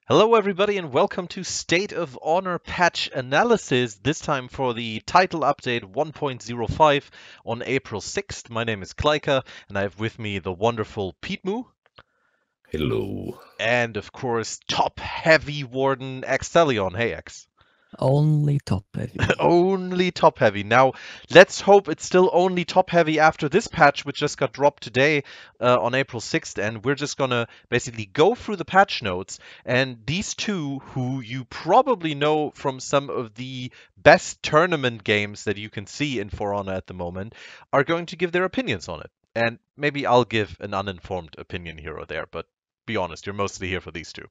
Hello, everybody, and welcome to State of Honor patch analysis. This time for the title update 1.05 on April 6th. My name is Klyka, and I have with me the wonderful Petemoo. Hello. And, of course, top heavy warden Extheleon. Hey, X. Only top heavy. Only top heavy. Now, let's hope it's still only top heavy after this patch, which just got dropped today on April 6th. And we're just going to basically go through the patch notes. And these two, who you probably know from some of the best tournament games that you can see in For Honor at the moment, are going to give their opinions on it. And maybe I'll give an uninformed opinion here or there, but be honest, you're mostly here for these two.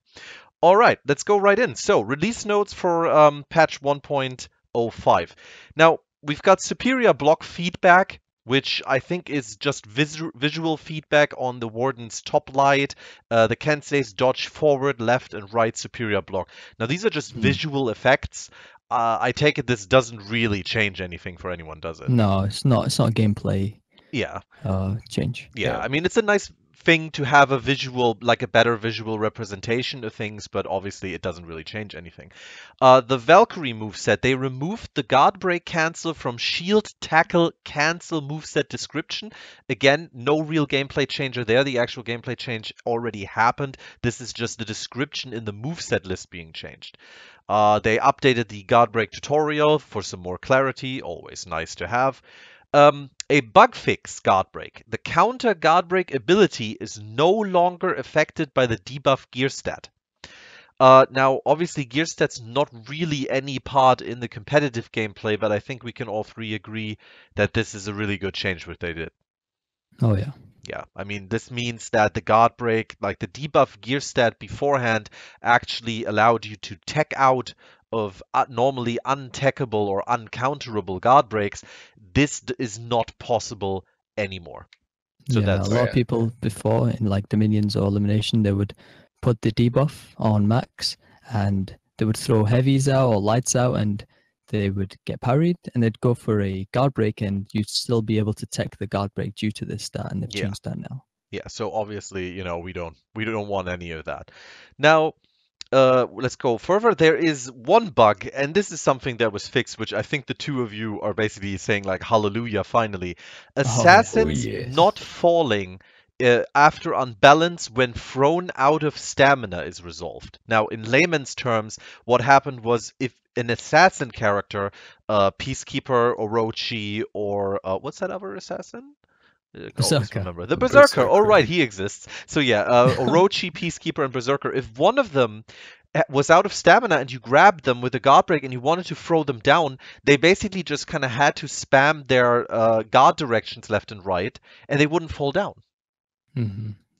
All right, let's go right in. So, release notes for patch 1.05. Now, we've got superior block feedback, which I think is just visual feedback on the Warden's top light, the Kensei's dodge forward, left, and right superior block. Now, these are just visual effects. I take it this doesn't really change anything for anyone, does it? No, it's not. It's not a gameplay. Yeah. Change. Yeah, I mean, it's a nice thing to have a visual, like a better visual representation of things, but obviously it doesn't really change anything. The Valkyrie moveset, they removed the guard break cancel from shield tackle cancel moveset description. Again, no real gameplay changer there. The actual gameplay change already happened. This is just the description in the moveset list being changed. They updated the guard break tutorial for some more clarity, always nice to have. A bug fix guard break. The counter guard break ability is no longer affected by the debuff gear stat. Now, obviously, gear stat's not really any part in the competitive gameplay, but I think we can all three agree that this is a really good change what they did. Oh yeah. Yeah, I mean, this means that the guard break, like the debuff gear stat beforehand, actually allowed you to tech out of normally untackable or uncounterable guard breaks. This is not possible anymore. So yeah, that's a lot of people before in like Dominions or Elimination, they would put the debuff on max and they would throw heavies out or lights out and they would get parried and they'd go for a guard break and you'd still be able to tech the guard break due to this stat, and they've changed that now. Yeah, so obviously, you know, we don't want any of that. Now, let's go further. There is one bug, and this is something that was fixed, which I think the two of you are basically saying like, hallelujah, finally. Assassins not falling after unbalance when thrown out of stamina is resolved. Now, in layman's terms, what happened was if an assassin character, Peacekeeper, Orochi, or what's that other assassin? Berserker. Remember. The Berserker. Oh, right, he exists. So yeah, Orochi, Peacekeeper, and Berserker. If one of them was out of stamina and you grabbed them with a guard break and you wanted to throw them down, they basically just kind of had to spam their guard directions left and right, and they wouldn't fall down.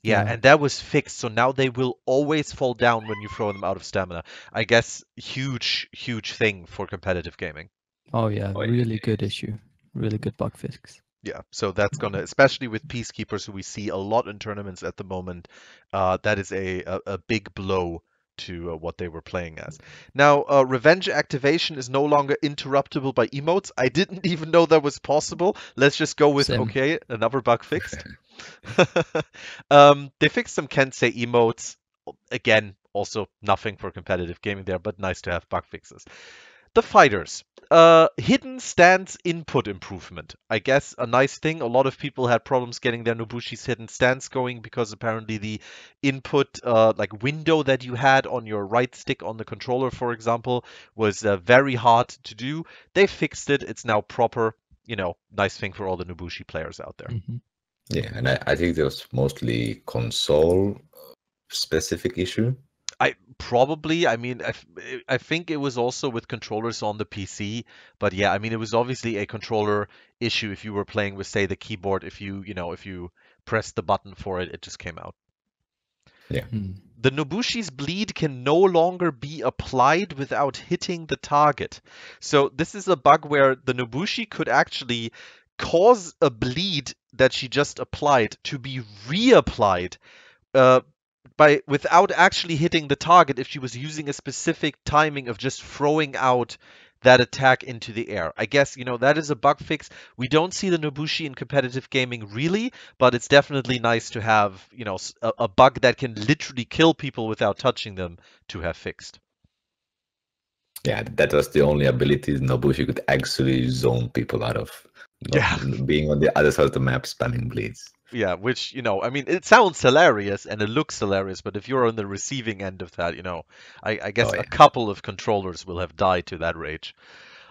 Yeah, and that was fixed, so now they will always fall down when you throw them out of stamina. I guess huge thing for competitive gaming. Oh yeah, really good issue. Really good bug fix. Yeah, so that's gonna, especially with Peacekeepers, who we see a lot in tournaments at the moment, that is a big blow to what they were playing as. Now, Revenge activation is no longer interruptible by emotes. I didn't even know that was possible. Let's just go with, okay, another bug fixed. They fixed some Kensei emotes. Again, also nothing for competitive gaming there, but nice to have bug fixes. The fighters. Hidden stance input improvement. I guess a nice thing. A lot of people had problems getting their Nobushi's hidden stance going because apparently the input like window that you had on your right stick on the controller, for example, was very hard to do. They fixed it. It's now proper. You know, nice thing for all the Nobushi players out there. Yeah, and I think there was mostly console specific issue. I mean, I think it was also with controllers on the PC, but yeah, I mean, it was obviously a controller issue if you were playing with, say, the keyboard. If you pressed the button for it, it just came out. Yeah. The Nobushi's bleed can no longer be applied without hitting the target. So this is a bug where the Nobushi could actually cause a bleed that she just applied to be reapplied without actually hitting the target if she was using a specific timing of just throwing out that attack into the air. I guess, you know, that is a bug fix. We don't see the Nobushi in competitive gaming really, but it's definitely nice to have, you know, a bug that can literally kill people without touching them to have fixed. Yeah, that was the only ability Nobushi could actually zone people out of, not Yeah. being on the other side of the map spamming bleeds. Yeah, which, you know, I mean, it sounds hilarious and it looks hilarious, but if you're on the receiving end of that, you know, I guess Oh a yeah. couple of controllers will have died to that rage.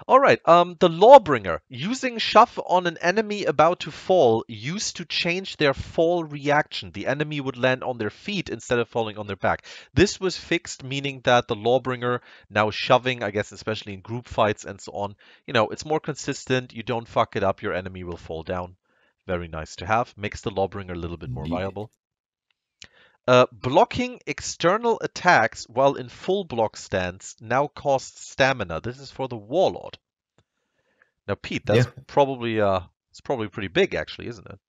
All right, the Lawbringer. Using shove on an enemy about to fall used to change their fall reaction. The enemy would land on their feet instead of falling on their back. This was fixed, meaning that the Lawbringer, now shoving, I guess especially in group fights and so on, you know, it's more consistent. You don't fuck it up, your enemy will fall down. Very nice to have. Makes the Lawbringer a little bit more Indeed. viable. Blocking external attacks while in full block stance now costs stamina. This is for the Warlord. Now, Pete, that's Yeah. probably it's probably pretty big, actually, isn't it?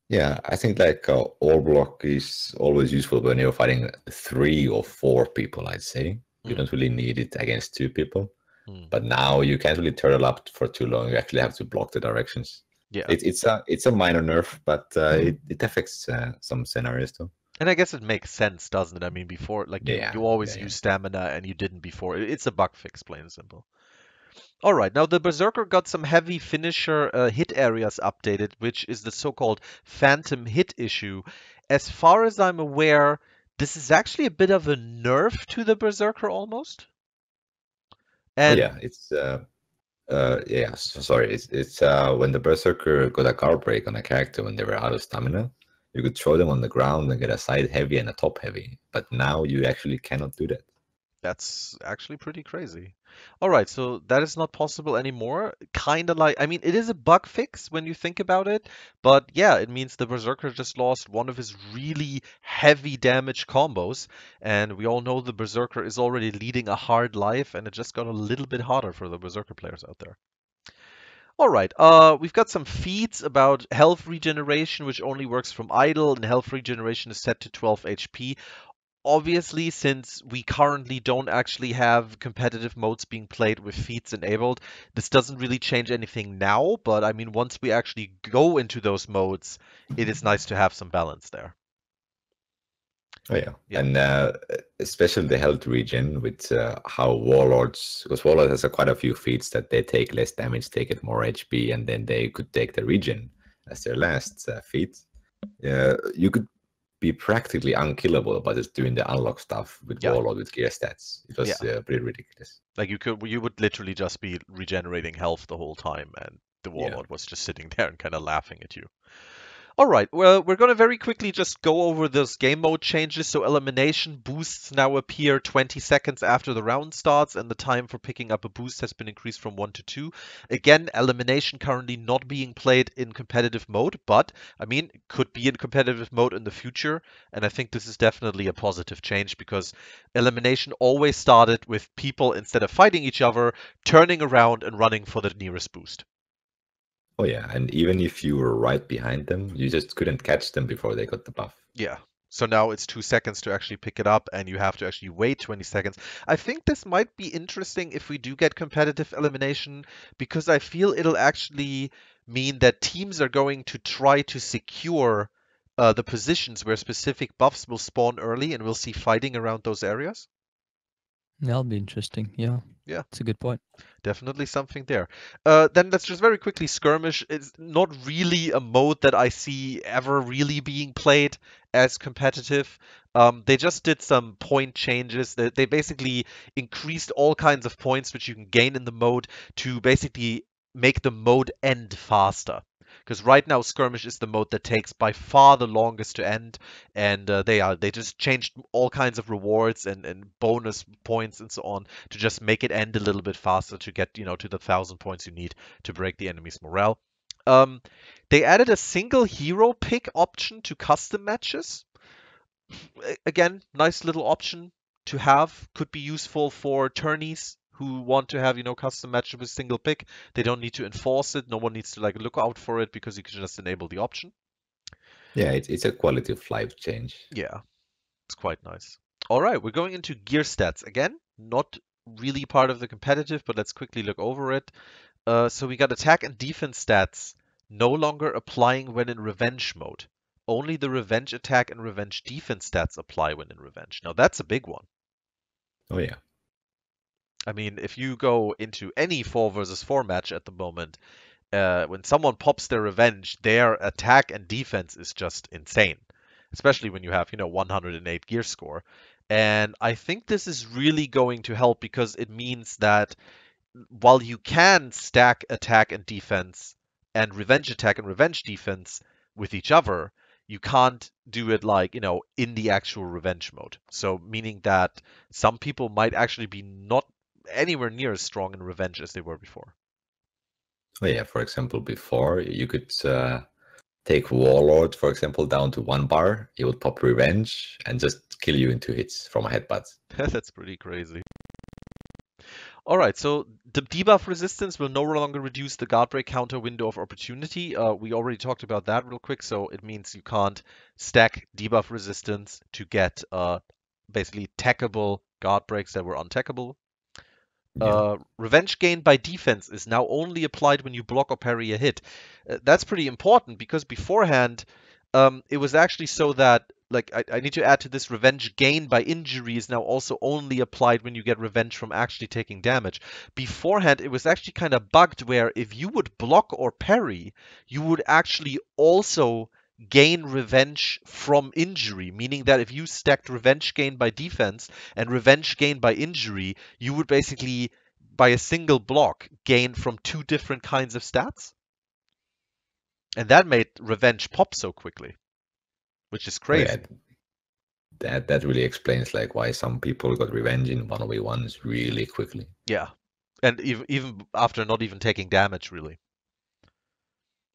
Yeah, I think like all block is always useful when you're fighting 3 or 4 people, I'd say. You don't really need it against 2 people. Mm. But now you can't really turtle up for too long. You actually have to block the directions. Yeah. It's a minor nerf, but it affects some scenarios though. And I guess it makes sense, doesn't it? I mean, before, like, Yeah, you always yeah. use stamina and you didn't before. It's a bug fix, plain and simple. All right, now the Berserker got some heavy finisher hit areas updated, which is the so-called phantom hit issue. As far as I'm aware, this is actually a bit of a nerf to the Berserker almost. Oh And yeah, it's yeah. Sorry, it's when the Berserker got a guard break on a character when they were out of stamina, you could throw them on the ground and get a side heavy and a top heavy. But now you actually cannot do that. that's actually pretty crazy. All right, so that is not possible anymore. Kind of like, I mean, it is a bug fix when you think about it, but yeah, it means the Berserker just lost one of his really heavy damage combos, and we all know the Berserker is already leading a hard life, and it just got a little bit harder for the Berserker players out there. All right, we've got some feats about health regeneration, which only works from idle, and health regeneration is set to 12 HP. Obviously, since we currently don't actually have competitive modes being played with feats enabled, this doesn't really change anything now, but I mean, once we actually go into those modes, it is nice to have some balance there. Oh yeah, Yeah. and especially the health regen with how Warlords, because Warlord has quite a few feats that they take less damage, they get more HP, and then they could take the regen as their last feat. You could be practically unkillable by just doing the unlock stuff with Yeah. Warlord with gear stats. It was pretty ridiculous. Like you would literally just be regenerating health the whole time, and the Warlord was just sitting there and kind of laughing at you. All right, well, we're going to very quickly just go over those game mode changes. So elimination boosts now appear 20 seconds after the round starts, and the time for picking up a boost has been increased from 1 to 2. Again, elimination currently not being played in competitive mode, but, I mean, it could be in competitive mode in the future, and I think this is definitely a positive change because elimination always started with people, instead of fighting each other, turning around and running for the nearest boost. Oh yeah, and even if you were right behind them, you just couldn't catch them before they got the buff. Yeah. So now it's 2 seconds to actually pick it up, and you have to actually wait 20 seconds. I think this might be interesting if we do get competitive elimination, because I feel it'll actually mean that teams are going to try to secure the positions where specific buffs will spawn early, and we'll see fighting around those areas. That'll be interesting. Yeah. Yeah. It's a good point. Definitely something there. Then let's just very quickly, skirmish is not really a mode that I see ever really being played as competitive. They just did some point changes. They basically increased all kinds of points which you can gain in the mode to basically make the mode end faster. Because right now skirmish is the mode that takes by far the longest to end, and they just changed all kinds of rewards and bonus points and so on to just make it end a little bit faster to get, to the 1,000 points you need to break the enemy's morale. They added a single hero pick option to custom matches. Again, nice little option to have. Could be useful for tourneys who want to have, custom matches with single pick. They don't need to enforce it. No one needs to look out for it because you can just enable the option. Yeah, it's a quality of life change. Yeah, it's quite nice. All right, we're going into gear stats. Again, not really part of the competitive, but let's quickly look over it. So we got attack and defense stats no longer applying when in revenge mode. Only the revenge attack and revenge defense stats apply when in revenge. Now that's a big one. Oh yeah. I mean, if you go into any 4 versus 4 match at the moment, when someone pops their revenge, their attack and defense is just insane, especially when you have, 108 gear score. And I think this is really going to help because it means that while you can stack attack and defense and revenge attack and revenge defense with each other, you can't do it like, in the actual revenge mode. So meaning that some people might actually be not anywhere near as strong in revenge as they were before. Oh yeah, for example, before you could take Warlord, for example, down to 1 bar. He would pop Revenge and just kill you in 2 hits from a headbutt. That's pretty crazy. All right, so the debuff resistance will no longer reduce the guard break counter window of opportunity. We already talked about that real quick, so it means you can't stack debuff resistance to get basically tackable guard breaks that were untackable. Yeah. Revenge gain by defense is now only applied when you block or parry a hit. That's pretty important because beforehand, it was actually so that, like, I need to add to this, revenge gain by injury is now also only applied when you get revenge from actually taking damage. Beforehand, it was actually kind of bugged where if you would block or parry, you would actually also gain revenge from injury, meaning that if you stacked revenge gain by defense and revenge gain by injury, you would basically, by a single block, gain from 2 different kinds of stats. And that made revenge pop so quickly, which is crazy. Oh, yeah. That really explains like why some people got revenge in 1v1s really quickly. Yeah. And even after not even taking damage, really.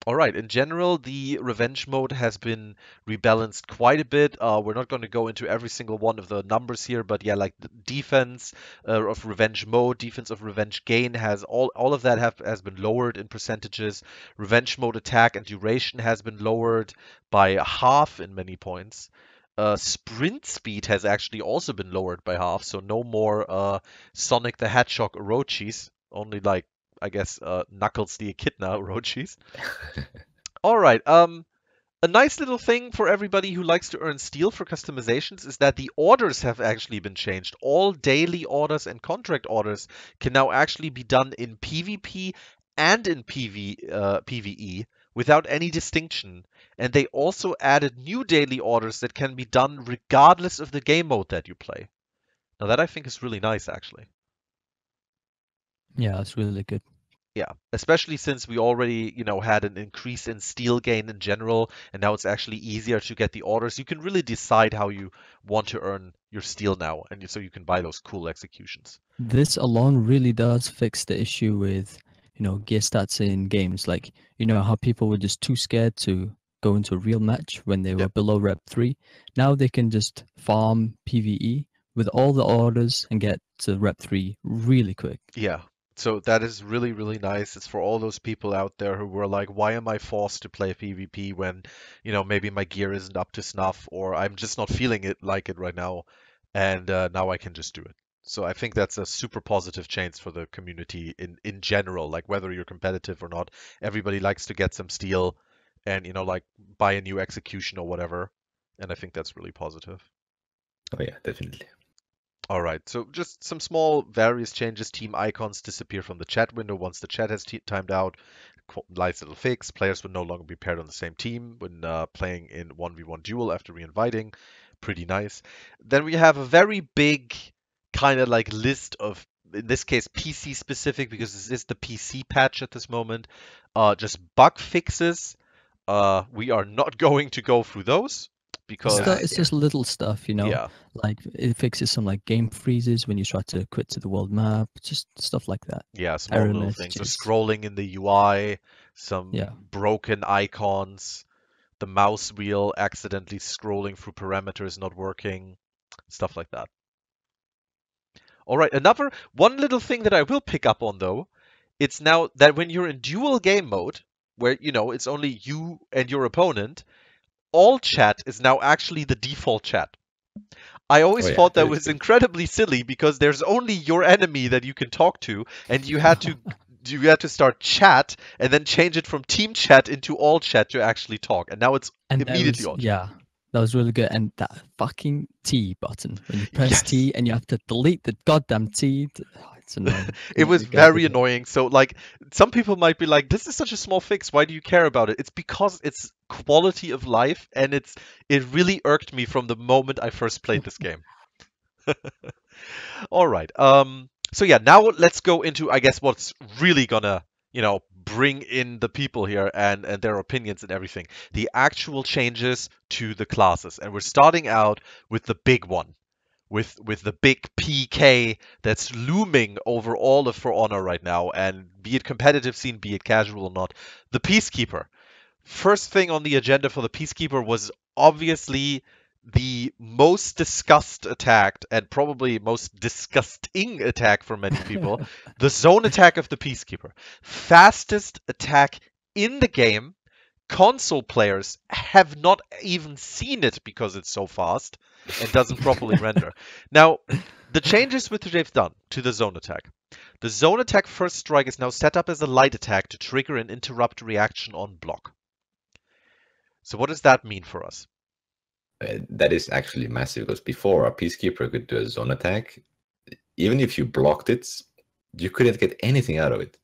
All right, in general, the revenge mode has been rebalanced quite a bit. We're not going to go into every single one of the numbers here, but yeah, like the defense of revenge mode, defense of revenge gain has all of that has been lowered in percentages. Revenge mode attack and duration has been lowered by half in many points. Sprint speed has actually also been lowered by half, so no more Sonic the Hedgehog Orochis, only like I guess Knuckles the Echidna Orochis. All right. A nice little thing for everybody who likes to earn steel for customizations is that the orders have actually been changed. All daily orders and contract orders can now actually be done in PvP and in PvE without any distinction. And they also added new daily orders that can be done regardless of the game mode that you play. Now that I think is really nice, actually. Yeah, that's really good. Yeah, especially since we already, had an increase in steel gain in general, and now it's actually easier to get the orders. You can really decide how you want to earn your steel now, and so you can buy those cool executions. This alone really does fix the issue with, gear stats in games. Like, how people were just too scared to go into a real match when they were below rep 3. Now they can just farm PvE with all the orders and get to rep 3 really quick. Yeah. So that is really, really nice. It's for all those people out there who were like, why am I forced to play PvP when, maybe my gear isn't up to snuff or I'm just not feeling it right now. And now I can just do it. So I think that's a super positive change for the community in general, like whether you're competitive or not. Everybody likes to get some steel and, like buy a new execution or whatever. And I think that's really positive. Oh yeah, definitely. All right, so just some small various changes. Team icons disappear from the chat window once the chat has timed out. Nice little fix. Players will no longer be paired on the same team when playing in 1v1 duel after reinviting. Pretty nice. Then we have a very big kind of like list of, in this case, PC specific, because this is the PC patch at this moment. Just bug fixes. We are not going to go through those because It's just little stuff, yeah. like it fixes some like game freezes when you try to quit to the world map, just stuff like that. Yeah, small Error little things. So messages. scrolling in the UI, some broken icons, the mouse wheel accidentally scrolling through parameters not working, stuff like that. All right, one little thing that I will pick up on though, it's now that when you're in dual game mode, where it's only you and your opponent, all chat is now actually the default chat. I always Oh yeah, thought that that is was good. incredibly silly because there's only your enemy that you can talk to, and you had to start chat and then change it from team chat into all chat to actually talk, and now it's And there immediately was, all chat. yeah, that was really good. And that fucking T button, when you press Yes. T and you have to delete the goddamn T, it's annoying. It was You gotta do very that. annoying. So like some people might be like, this is such a small fix, why do you care about it? It's because it's quality of life, and it really irked me from the moment I first played this game. All right. So yeah, now let's go into, I guess, what's really gonna, bring in the people here and their opinions and everything. The actual changes to the classes. And we're starting out with the big one. With the big PK that's looming over all of For Honor right now, and be it competitive scene, be it casual or not, the Peacekeeper. First thing on the agenda for the Peacekeeper was obviously the most discussed attack and probably most disgusting attack for many people, the zone attack of the Peacekeeper. Fastest attack in the game. Console players have not even seen it because it's so fast and doesn't properly render. Now, the changes which they've done to the zone attack. The zone attack first strike is now set up as a light attack to trigger an interrupt reaction on block. So what does that mean for us? That is actually massive because before a Peacekeeper could do a zone attack, even if you blocked it, you couldn't get anything out of it.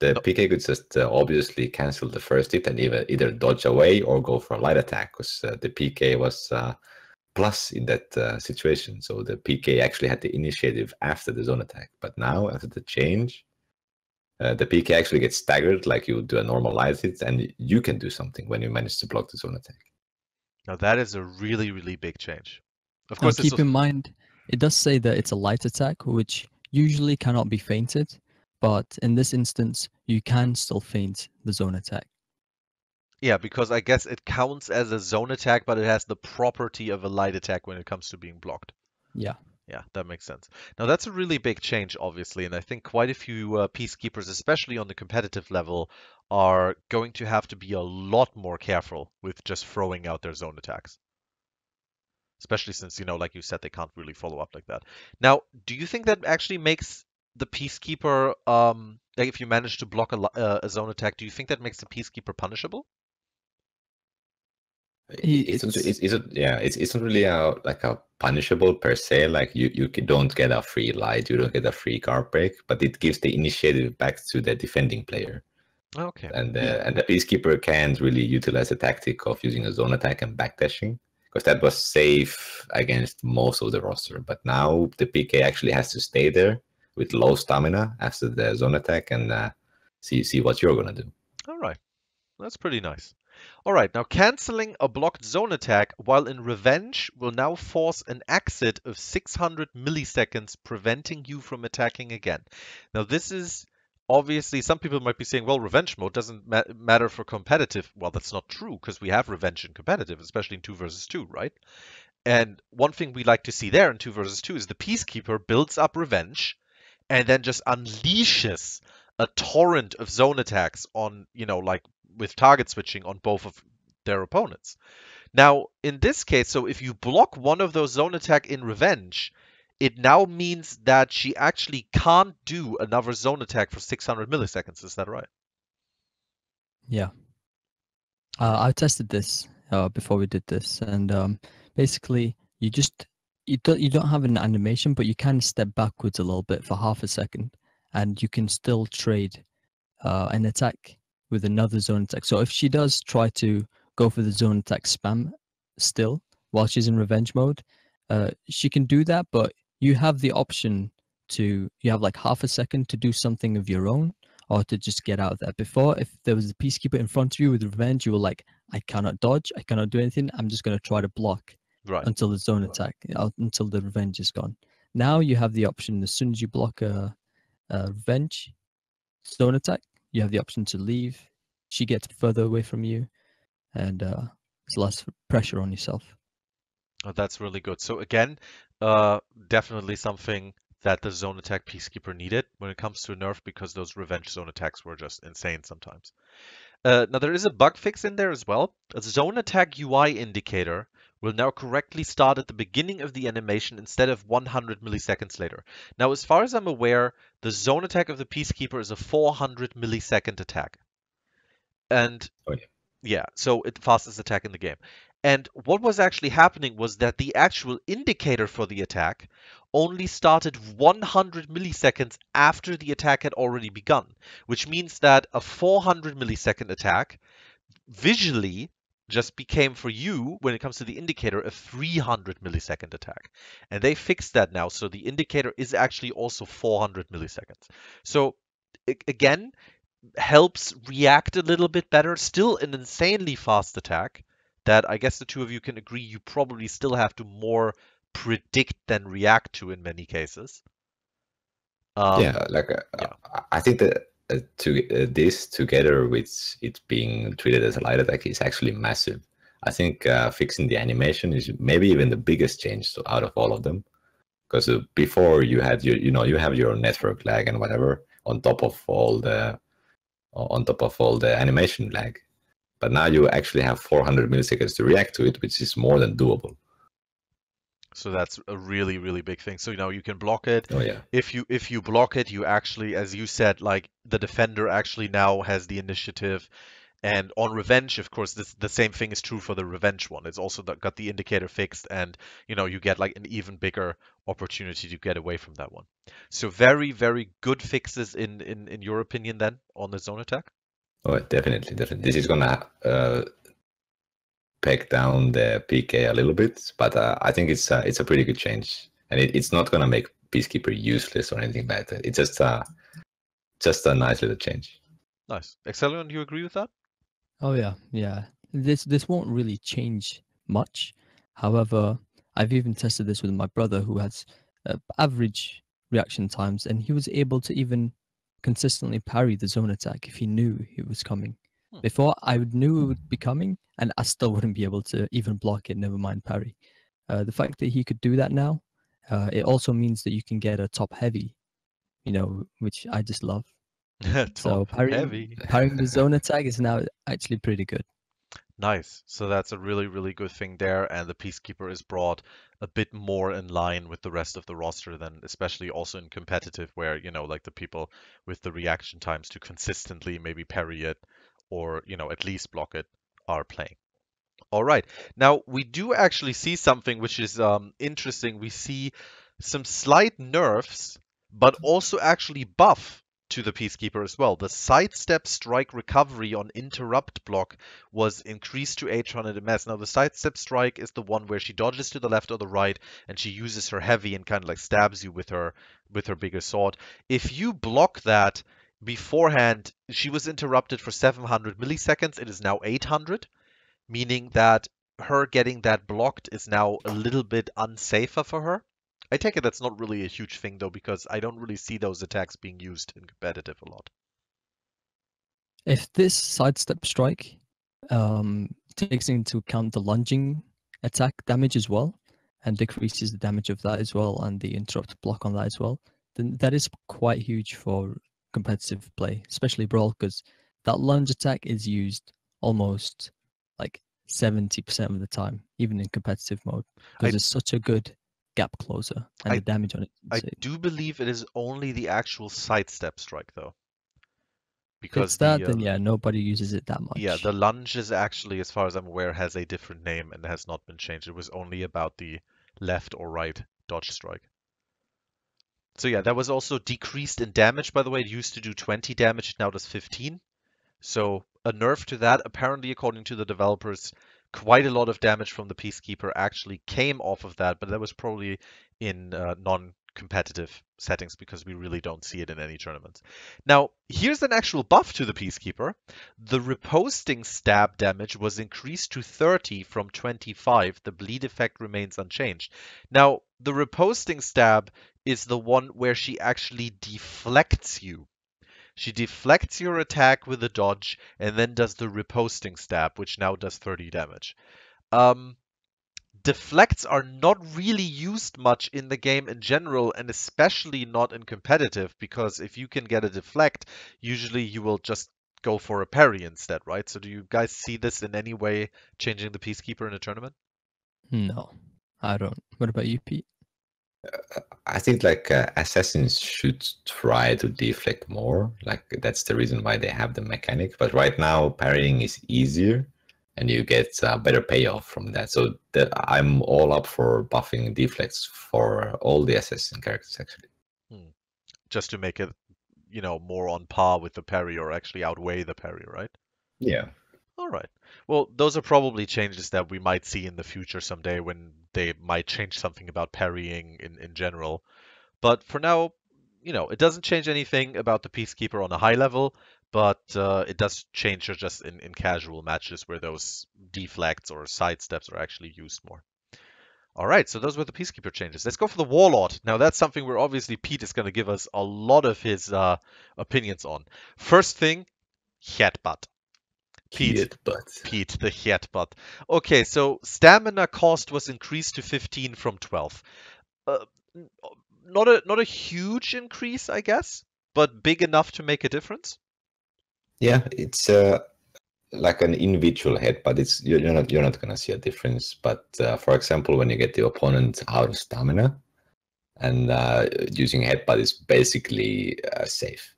The No. PK could just obviously cancel the first hit and either dodge away or go for a light attack because the PK was plus in that situation. So the PK actually had the initiative after the zone attack. But now, after the change, the PK actually gets staggered like you would do a normal light hit, and you can do something when you manage to block the zone attack. Now that is a really, really big change. Of Now course, keep in mind, it does say that it's a light attack, which usually cannot be feinted, but in this instance, you can still feint the zone attack. yeah, because I guess it counts as a zone attack, but it has the property of a light attack when it comes to being blocked. Yeah. Yeah, that makes sense. Now, that's a really big change, obviously, and I think quite a few Peacekeepers, especially on the competitive level, are going to have to be a lot more careful with just throwing out their zone attacks. Especially since, like you said, they can't really follow up like that. Now, do you think that actually makes the Peacekeeper, like if you manage to block a zone attack, do you think that makes the Peacekeeper punishable? It's not really like a punishable per se. Like you don't get a free light, you don't get a free guard break, but it gives the initiative back to the defending player. Okay. And the Peacekeeper can't really utilize the tactic of using a zone attack and backdashing because that was safe against most of the roster. But now the PK actually has to stay there with low stamina after the zone attack and see what you're gonna do. All right. That's pretty nice. All right, now canceling a blocked zone attack while in revenge will now force an exit of 600 milliseconds, preventing you from attacking again. Now, this is obviously, some people might be saying, well, revenge mode doesn't matter for competitive. Well, that's not true because we have revenge in competitive, especially in 2 versus 2, right? And one thing we like to see there in 2 versus 2 is the Peacekeeper builds up revenge and then just unleashes a torrent of zone attacks on, like with target switching on both of their opponents. Now, in this case, so if you block one of those zone attack in revenge, it now means that she actually can't do another zone attack for 600 milliseconds. Is that right? Yeah. I tested this before we did this, and basically you don't have an animation, but you can step backwards a little bit for half a second, and you can still trade an attack with another zone attack. So if she does try to go for the zone attack spam still while she's in revenge mode, she can do that, but you have the option you have like half a second to do something of your own or to just get out of there. Before, if there was a Peacekeeper in front of you with revenge, you were like, I cannot dodge, I cannot do anything, I'm just going to try to block Right. until the zone attack, until the revenge is gone. Now you have the option, as soon as you block a revenge zone attack, you have the option to leave. She gets further away from you, and there's less pressure on yourself. Oh, that's really good. So again, definitely something that the zone attack Peacekeeper needed when it comes to a nerf, because those revenge zone attacks were just insane sometimes. Now there is a bug fix in there as well. A zone attack UI indicator will now correctly start at the beginning of the animation instead of 100 milliseconds later. Now, as far as I'm aware, the zone attack of the Peacekeeper is a 400 millisecond attack. And Oh, yeah. yeah, so it's the fastest attack in the game. And what was actually happening was that the actual indicator for the attack only started 100 milliseconds after the attack had already begun, which means that a 400 millisecond attack visually just became for you, when it comes to the indicator, a 300 millisecond attack. And they fixed that now, so the indicator is actually also 400 milliseconds. So again, helps react a little bit better. Still an insanely fast attack that I guess the two of you can agree you probably still have to more predict than react to in many cases. Yeah, like yeah. I think that this together with it being treated as a light attack is actually massive. I think fixing the animation is maybe even the biggest change out of all of them. Because before you had you have your network lag and whatever on top of all the animation lag, but now you actually have 400 milliseconds to react to it, which is more than doable. So that's a really, really big thing. So you can block it. Oh yeah. If you block it, you actually, as you said, like the defender actually now has the initiative. And on revenge, of course, the same thing is true for the revenge one. It's also got the indicator fixed, and you get like an even bigger opportunity to get away from that one. So very, very good fixes in your opinion then on the zone attack. Oh, definitely. This is gonna peg down the PK a little bit, but I think it's a pretty good change, and it's not gonna make Peacekeeper useless or anything like that. It's just a nice little change. Nice. Extheleon, do you agree with that? Oh yeah, yeah. This won't really change much. However, I've even tested this with my brother who has average reaction times, and he was able to even consistently parry the zone attack if he knew it was coming. Before, I knew it would be coming, and I still wouldn't be able to even block it, never mind parry. The fact that he could do that now, it also means that you can get a top heavy, which I just love. So Top heavy. parrying the zone attack is now actually pretty good. Nice. So that's a really, really good thing there, and the Peacekeeper is brought a bit more in line with the rest of the roster than, especially also in competitive, where, like the people with the reaction times to consistently maybe parry it or, at least block it are playing. All right. Now, we do actually see something which is interesting. We see some slight nerfs, but also actually buff to the Peacekeeper as well. The sidestep strike recovery on interrupt block was increased to 800 ms. Now, the sidestep strike is the one where she dodges to the left or the right, and she uses her heavy and kind of like stabs you with her bigger sword. If you block that beforehand, she was interrupted for 700 milliseconds. It is now 800. Meaning that her getting that blocked is now a little bit unsafer for her. I take it that's not really a huge thing though, because I don't really see those attacks being used in competitive a lot. If this sidestep strike takes into account the lunging attack damage as well, and decreases the damage of that as well, and the interrupt block on that as well, then that is quite huge for competitive play, especially Brawl, because that lunge attack is used almost like 70% of the time, even in competitive mode, because it's such a good gap closer, and the damage on it. I do believe it is only the actual sidestep strike though. Because it's that, then yeah, nobody uses it that much. Yeah, the lunge is actually, as far as I'm aware, has a different name and has not been changed. It was only about the left or right dodge strike. So yeah, that was also decreased in damage, by the way. It used to do 20 damage, it now does 15. So a nerf to that. Apparently, according to the developers, quite a lot of damage from the Peacekeeper actually came off of that, but that was probably in non-competitive settings because we really don't see it in any tournaments. Now, here's an actual buff to the Peacekeeper. The riposting stab damage was increased to 30 from 25. The bleed effect remains unchanged. Now, the riposting stab is the one where she actually deflects you. She deflects your attack with a dodge and then does the riposting stab, which now does 30 damage. Deflects are not really used much in the game in general, and especially not in competitive, because if you can get a deflect, usually you will just go for a parry instead, right? So do you guys see this in any way changing the Peacekeeper in a tournament? No, I don't. What about you, Pete? I think assassins should try to deflect more. Like that's the reason why they have the mechanic. But right now parrying is easier, and you get a better payoff from that. So I'm all up for buffing deflects for all the assassin characters actually. Just to make it, more on par with the parry or actually outweigh the parry, right? Yeah. All right. Well, those are probably changes that we might see in the future someday when they might change something about parrying in general. But for now, it doesn't change anything about the Peacekeeper on a high level, but it does change it just in casual matches where those deflects or sidesteps are actually used more. All right, so those were the Peacekeeper changes. Let's go for the Warlord. Now, that's something where obviously Pete is going to give us a lot of his opinions on. First thing, headbutt. Pete, the headbutt. Okay, so stamina cost was increased to 15 from 12. Uh, not a huge increase, I guess, but big enough to make a difference. Yeah, it's like an individual headbutt. It's you're not gonna see a difference. But for example, when you get the opponent out of stamina, and using headbutt is basically safe.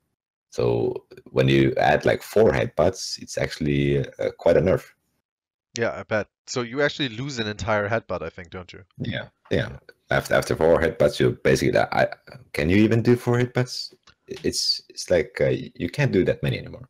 So when you add like 4 headbutts, it's actually quite a nerf. Yeah, I bet. So you actually lose an entire headbutt, I think, don't you? Yeah. After 4 headbutts, you basically can you even do 4 headbutts? It's like you can't do that many anymore.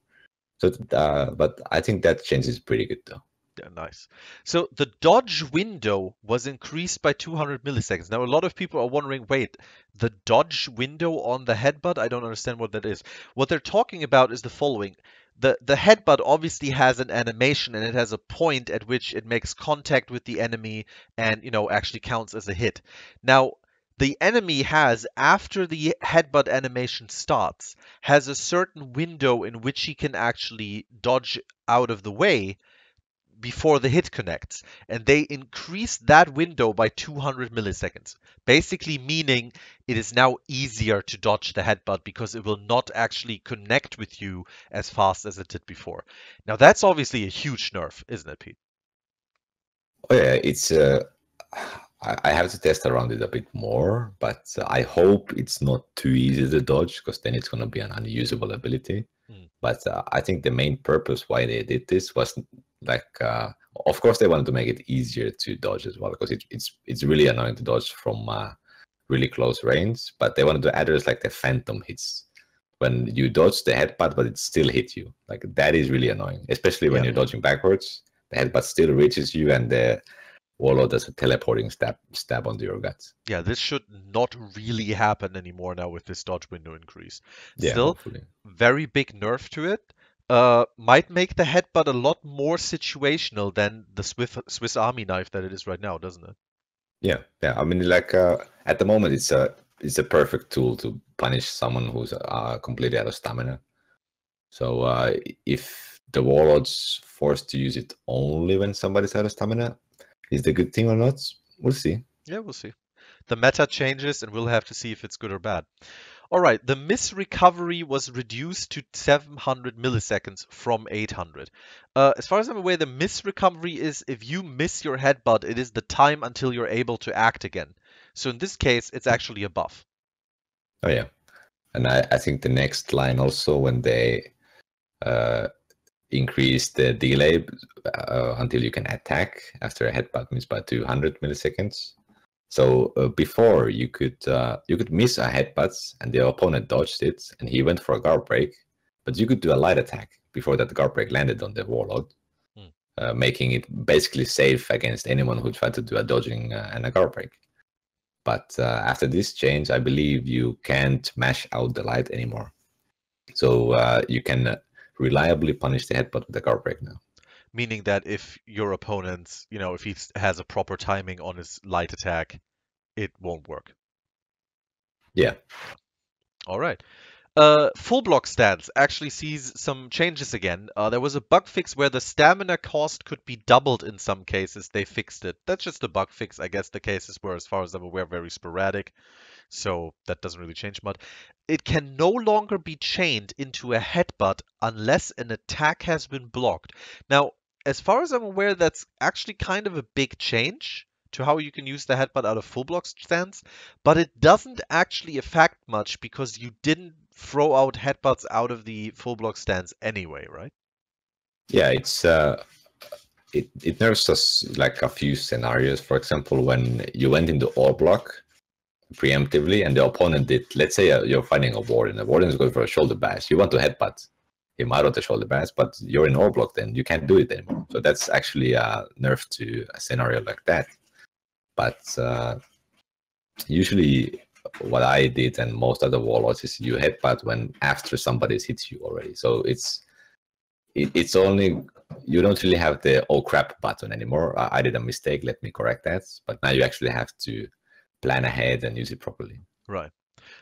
So, but I think that change is pretty good though. Yeah, nice. So the dodge window was increased by 200 milliseconds. Now, a lot of people are wondering, wait, the dodge window on the headbutt? I don't understand what that is. What they're talking about is the following. The headbutt obviously has an animation and it has a point at which it makes contact with the enemy and, actually counts as a hit. Now, the enemy has, after the headbutt animation starts, has a certain window in which he can actually dodge out of the way before the hit connects, and they increase that window by 200 milliseconds, basically meaning it is now easier to dodge the headbutt because it will not actually connect with you as fast as it did before. Now that's obviously a huge nerf, isn't it, Pete? Oh yeah, it's I have to test around it a bit more, but I hope it's not too easy to dodge because then it's going to be an unusable ability. But I think the main purpose why they did this was like, of course, they wanted to make it easier to dodge as well because it's really annoying to dodge from really close range. But they wanted to address like the phantom hits when you dodge the headbutt, but it still hits you. Like that is really annoying, especially when you're dodging backwards. The headbutt still reaches you, and the Warlord does a teleporting stab onto your guts. Yeah, this should not really happen anymore now with this dodge window increase. Yeah, Still, hopefully. very big nerf to it. Might make the headbutt a lot more situational than the Swiss Army knife that it is right now, doesn't it? Yeah. I mean, like at the moment, it's a perfect tool to punish someone who's completely out of stamina. So if the Warlord's forced to use it only when somebody's out of stamina, is the good thing or not? We'll see. Yeah, we'll see. The meta changes, and we'll have to see if it's good or bad. All right, the miss recovery was reduced to 700 milliseconds from 800. As far as I'm aware, the miss recovery is if you miss your headbutt, it is the time until you're able to act again. So in this case, it's actually a buff. Oh yeah, and I think the next line also when they increase the delay until you can attack after a headbutt miss by 200 milliseconds. So before you could miss a headbutt and the opponent dodged it and he went for a guard break, but you could do a light attack before that guard break landed on the Warlord, making it basically safe against anyone who tried to do a dodging and a guard break. But after this change, I believe you can't mash out the light anymore. So you can reliably punish the headbutt with a guard break now. Meaning that if your opponent, if he has a proper timing on his light attack, it won't work. Yeah. All right. Full block stance actually sees some changes again. There was a bug fix where the stamina cost could be doubled in some cases. They fixed it. That's just a bug fix. I guess the cases were, as far as I'm aware, very sporadic. So that doesn't really change much. It can no longer be chained into a headbutt unless an attack has been blocked. Now, as far as I'm aware, that's actually kind of a big change to how you can use the headbutt out of full block stance, but it doesn't actually affect much because you didn't throw out headbutts out of the full block stance anyway, right? Yeah, it's it nerfs us like a few scenarios. For example, when you went into all block preemptively and the opponent did, let's say you're fighting a warden. The warden is going for a shoulder bash. You want to headbutt him out of the shoulder bash, but you're in all block, then you can't do it anymore. So that's actually a nerf to a scenario like that. But usually what I did and most other warlords is you headbutt when after somebody's hits you already. So it's only, you don't really have the oh crap button anymore. I did a mistake, let me correct that. But now you actually have to plan ahead and use it properly. Right.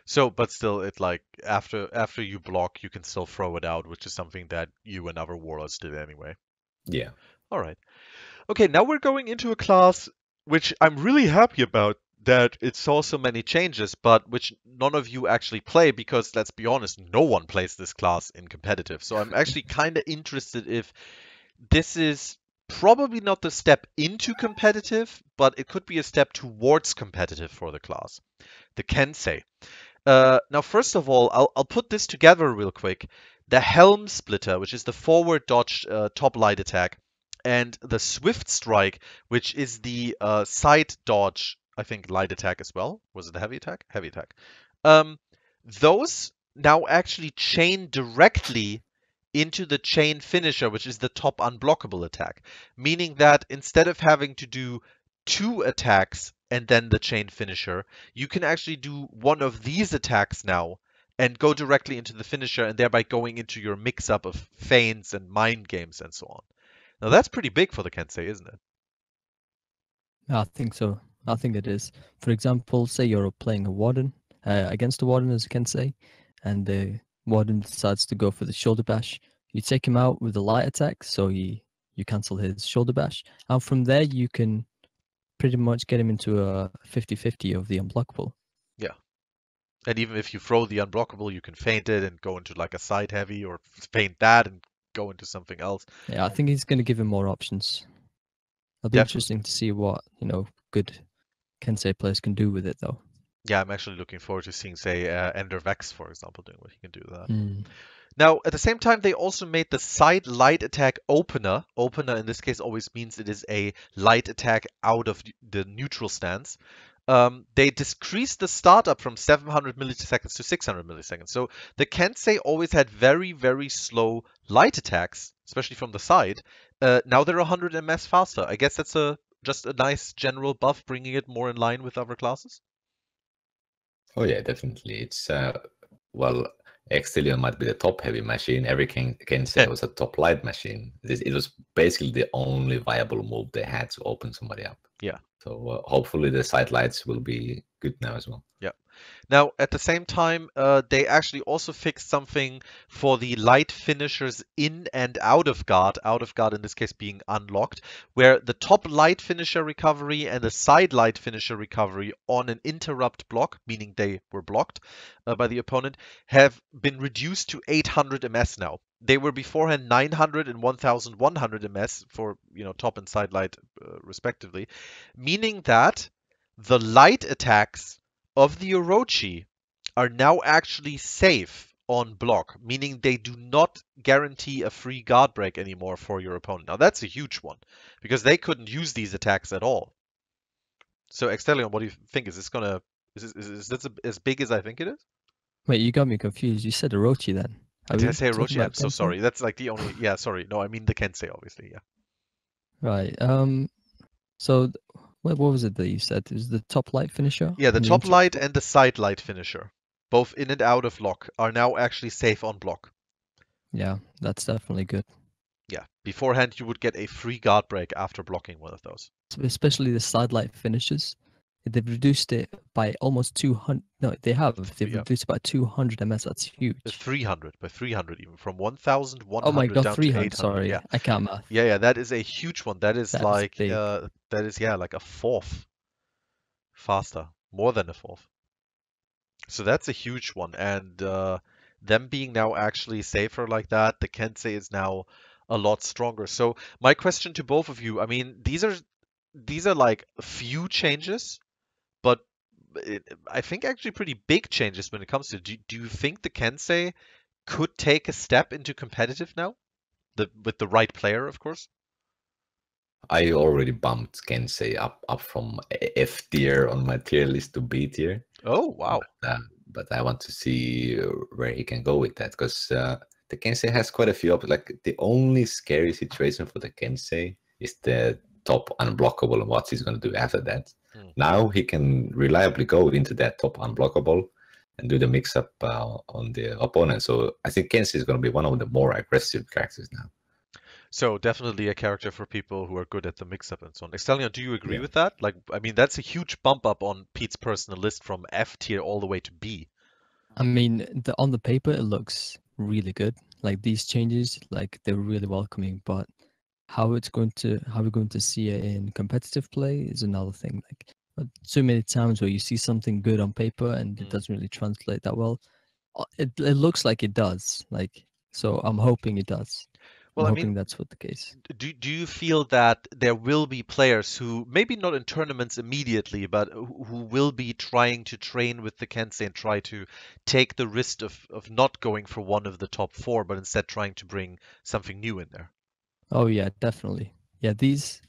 So, but still, it like after you block, you can still throw it out, which is something that you and other warlords did anyway. Yeah. All right. Okay, now we're going into a class which I'm really happy about that it saw so many changes, but which none of you actually play because, let's be honest, no one plays this class in competitive. So I'm actually kind of interested if this is probably not the step into competitive, but it could be a step towards competitive for the class. The Kensei. Now, first of all, I'll put this together real quick. The Helm Splitter, which is the forward dodge top light attack, and the Swift Strike, which is the side dodge, I think, light attack as well. Was it a heavy attack? Heavy attack. Those now actually chain directly into the chain finisher, which is the top unblockable attack. Meaning that instead of having to do 2 attacks and then the chain finisher, you can actually do one of these attacks now and go directly into the finisher and thereby going into your mix-up of feints and mind games and so on. Now that's pretty big for the Kensei, isn't it? I think so. I think it is. For example, say you're playing a warden against a warden, as you can say, and the warden decides to go for the shoulder bash. You take him out with a light attack, so you cancel his shoulder bash, and from there you can pretty much get him into a 50-50 of the unblockable. Yeah. And even if you throw the unblockable, you can feint it and go into like a side heavy, or feint that and go into something else. Yeah, I think he's going to give him more options. It'll be interesting to see what, good Kensei players can do with it, though. Yeah, I'm actually looking forward to seeing, say, Ender Vex, for example, doing what he can do with that. Mm. Now, at the same time, they also made the side light attack opener. Opener in this case always means it is a light attack out of the neutral stance. They decreased the startup from 700 milliseconds to 600 milliseconds. So the Kensei always had very, very slow light attacks, especially from the side. Now they're 100 ms faster. I guess that's just a nice general buff, bringing it more in line with other classes. Oh yeah, definitely. It's well, Extheleon might be the top heavy machine. Every Kensei was a top light machine. It was basically the only viable move they had to open somebody up. Yeah. So hopefully the side lights will be good now as well. Yeah. Now, at the same time, they actually also fixed something for the light finishers in and out of guard in this case being unlocked, where the top light finisher recovery and the side light finisher recovery on an interrupt block, meaning they were blocked by the opponent, have been reduced to 800 ms now. They were beforehand 900 and 1100 ms for, top and side light respectively, meaning that the light attacks of the Orochi are now actually safe on block, meaning they do not guarantee a free guard break anymore for your opponent. Now that's a huge one, because they couldn't use these attacks at all. So Extheleon, what do you think? Is this as big as I think it is? Wait, you got me confused. You said Orochi then. Did I say Orochi? I'm so sorry. That's like the only... Yeah, sorry. No, I mean the Kensei, obviously, yeah. Right. So what was it that you said? It was the top light finisher? Yeah, the top light and the side light finisher, both in and out of lock, are now actually safe on block. Yeah, that's definitely good. Yeah, beforehand you would get a free guard break after blocking one of those. Especially the side light finishes. They've reduced it by almost 200. No, they have. They've reduced it by 200 ms. That's huge. 300, by 300 even, from 1,100 oh my God, down 300, to 800. Sorry, yeah. I can't math. Yeah, that is a huge one. That is like big. like a fourth faster, more than a fourth. So that's a huge one, and them being now actually safer like that, the Kensei is now a lot stronger. So my question to both of you, I mean, these are these are like a few changes, but I think actually pretty big changes when it comes to. Do you think the Kensei could take a step into competitive now? With the right player, of course. I already bumped Kensei up from F tier on my tier list to B tier. Oh, wow. But I want to see where he can go with that, because the Kensei has quite a few. Like the only scary situation for the Kensei is the top unblockable and what he's going to do after that. Now he can reliably go into that top unblockable and do the mix-up on the opponent. So I think Kensei is going to be one of the more aggressive characters now. So definitely a character for people who are good at the mix-up and so on. Extheleon, do you agree Yeah. with that? Like, I mean, that's a huge bump up on Pete's personal list from F tier all the way to B. I mean, on the paper, it looks really good. Like these changes, like they're really welcoming. But how we're going to see it in competitive play is another thing. Like so many times where you see something good on paper and it doesn't really translate that well. It looks like it does. Like so, I'm hoping it does. Well, I'm I hoping mean, that's what the case. do you feel that there will be players who, maybe not in tournaments immediately, but who will be trying to train with the Kensei and try to take the risk of not going for one of the top four, but instead trying to bring something new in there? Oh yeah, definitely. Yeah, these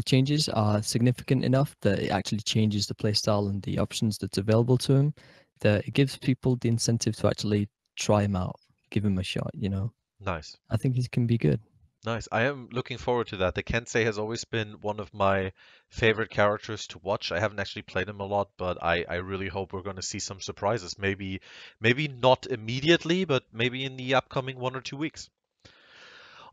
changes are significant enough that it actually changes the playstyle and the options that's available to him. That it gives people the incentive to actually try him out, give him a shot. You know, Nice. I think he can be good. Nice. I am looking forward to that. The Kensei has always been one of my favorite characters to watch. I haven't actually played him a lot, but I really hope we're going to see some surprises. Maybe not immediately, but maybe in the upcoming 1 or 2 weeks.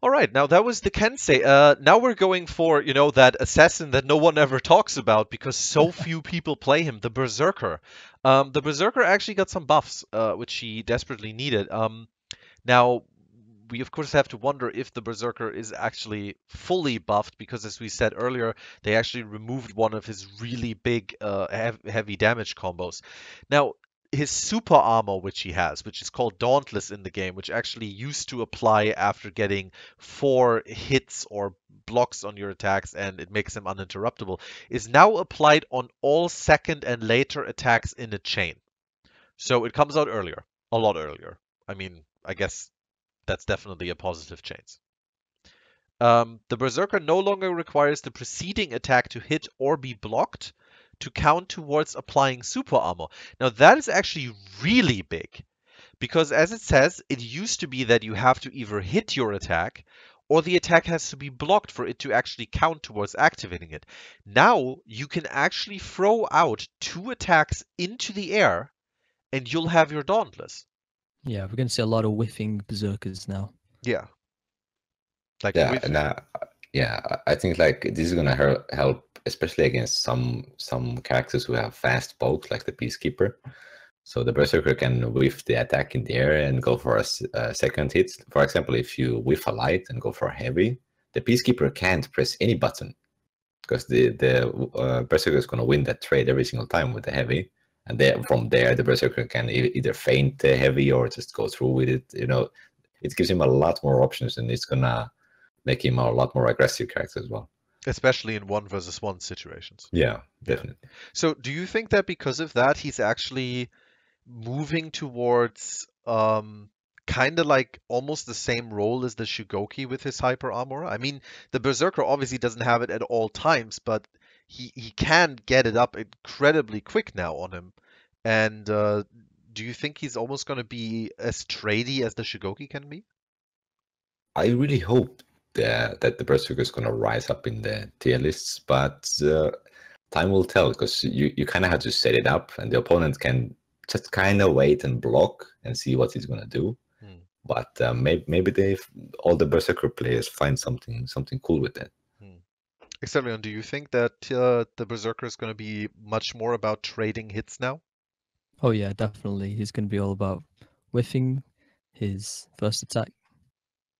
All right, now that was the Kensei. Now we're going for, that assassin that no one ever talks about because so few people play him, the Berserker. The Berserker actually got some buffs, which he desperately needed. Now, we of course have to wonder if the Berserker is actually fully buffed because, as we said earlier, they actually removed one of his really big heavy damage combos. Now, his super armor, which he has, which is called Dauntless in the game, which actually used to apply after getting 4 hits or blocks on your attacks and it makes them uninterruptible, is now applied on all second and later attacks in a chain. So it comes out earlier, a lot earlier. I mean, I guess that's definitely a positive change. The Berserker no longer requires the preceding attack to hit or be blocked to count towards applying super armor. Now that is actually really big because, as it says, it used to be that you have to either hit your attack or the attack has to be blocked for it to actually count towards activating it. Now you can actually throw out 2 attacks into the air and you'll have your Dauntless. Yeah, we're going to see a lot of whiffing berserkers now. Yeah. Like Yeah, with and I think like this is gonna help, especially against some characters who have fast bolts, like the Peacekeeper. So the Berserker can whiff the attack in the air and go for a second hit. For example, if you whiff a light and go for a heavy, the Peacekeeper can't press any button because the Berserker is gonna win that trade every single time with the heavy. And then from there, the Berserker can either feint the heavy or just go through with it. You know, it gives him a lot more options, and it's gonna make him a lot more aggressive character as well. especially in 1 versus 1 situations. Yeah, definitely. So do you think that because of that he's actually moving towards kind of like almost the same role as the Shugoki with his hyper armor? I mean, the Berserker obviously doesn't have it at all times, but he can get it up incredibly quick now on him. And do you think he's almost going to be as tradey as the Shugoki can be? I really hope that the Berserker is going to rise up in the tier lists, but time will tell, because you kind of have to set it up, and the opponent can just kind of wait and block and see what he's going to do. But maybe all the Berserker players find something cool with that. Extheleon, do you think that the Berserker is going to be much more about trading hits now? Oh yeah, definitely. He's going to be all about whiffing his first attack,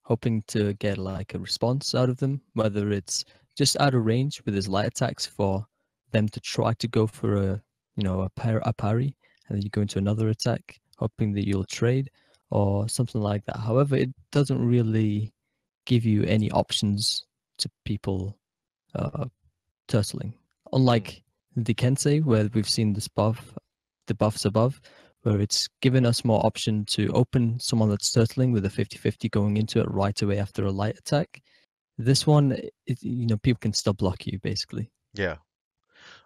hoping to get like a response out of them, whether it's just out of range with his light attacks for them to try to go for a parry, and then you go into another attack, hoping that you'll trade or something like that. However, it doesn't really give you any options to people turtling. Unlike the Kensei, where we've seen this the buffs above, where it's given us more option to open someone that's turtling with a 50-50 going into it right away after a light attack. This one, people can still block you, basically. Yeah.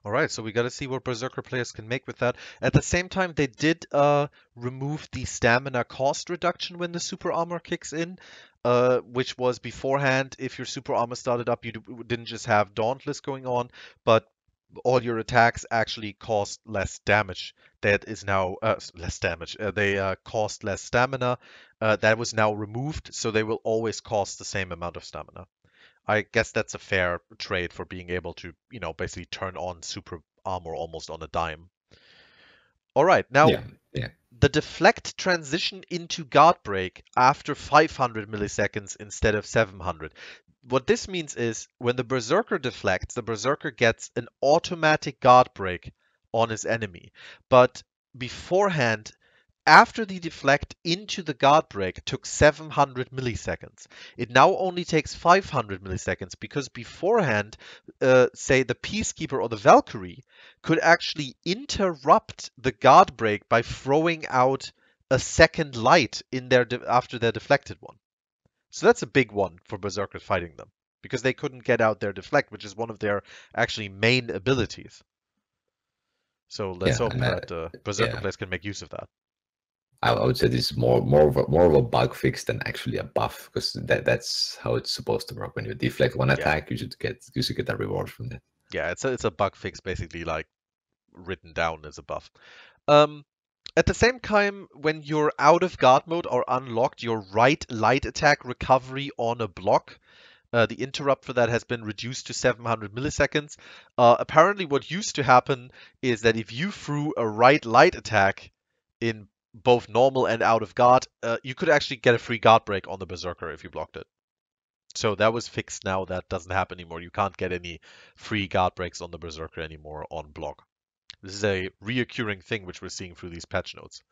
All right, so we got to see what Berserker players can make with that. At the same time, they did remove the stamina cost reduction when the super armor kicks in, which was beforehand, if your super armor started up, you didn't just have Dauntless going on, but all your attacks actually cost less damage. That is now less damage. They cost less stamina. That was now removed, so they will always cost the same amount of stamina. I guess that's a fair trade for being able to, basically turn on super armor almost on a dime. All right, now Yeah. the deflect transition into guard break after 500 milliseconds instead of 700. What this means is when the Berserker deflects, the Berserker gets an automatic guard break on his enemy. But beforehand, after the deflect into the guard break took 700 milliseconds. It now only takes 500 milliseconds because beforehand, say the Peacekeeper or the Valkyrie could actually interrupt the guard break by throwing out a second light in their after their deflected one. So that's a big one for Berserkers fighting them because they couldn't get out their deflect, which is one of their actually main abilities. So let's hope that Berserker players can make use of that. I would say this is more of a bug fix than actually a buff, because that's how it's supposed to work. When you deflect one attack, you should get a reward from that. Yeah, it's a bug fix, basically, like written down as a buff. At the same time, when you're out of guard mode or unlocked, your right light attack recovery on a block, the interrupt for that has been reduced to 700 milliseconds. Apparently, what used to happen is that if you threw a right light attack in both normal and out of guard, you could actually get a free guard break on the Berserker if you blocked it. So that was fixed now. That doesn't happen anymore. You can't get any free guard breaks on the Berserker anymore on block. This is a reoccurring thing which we're seeing through these patch notes.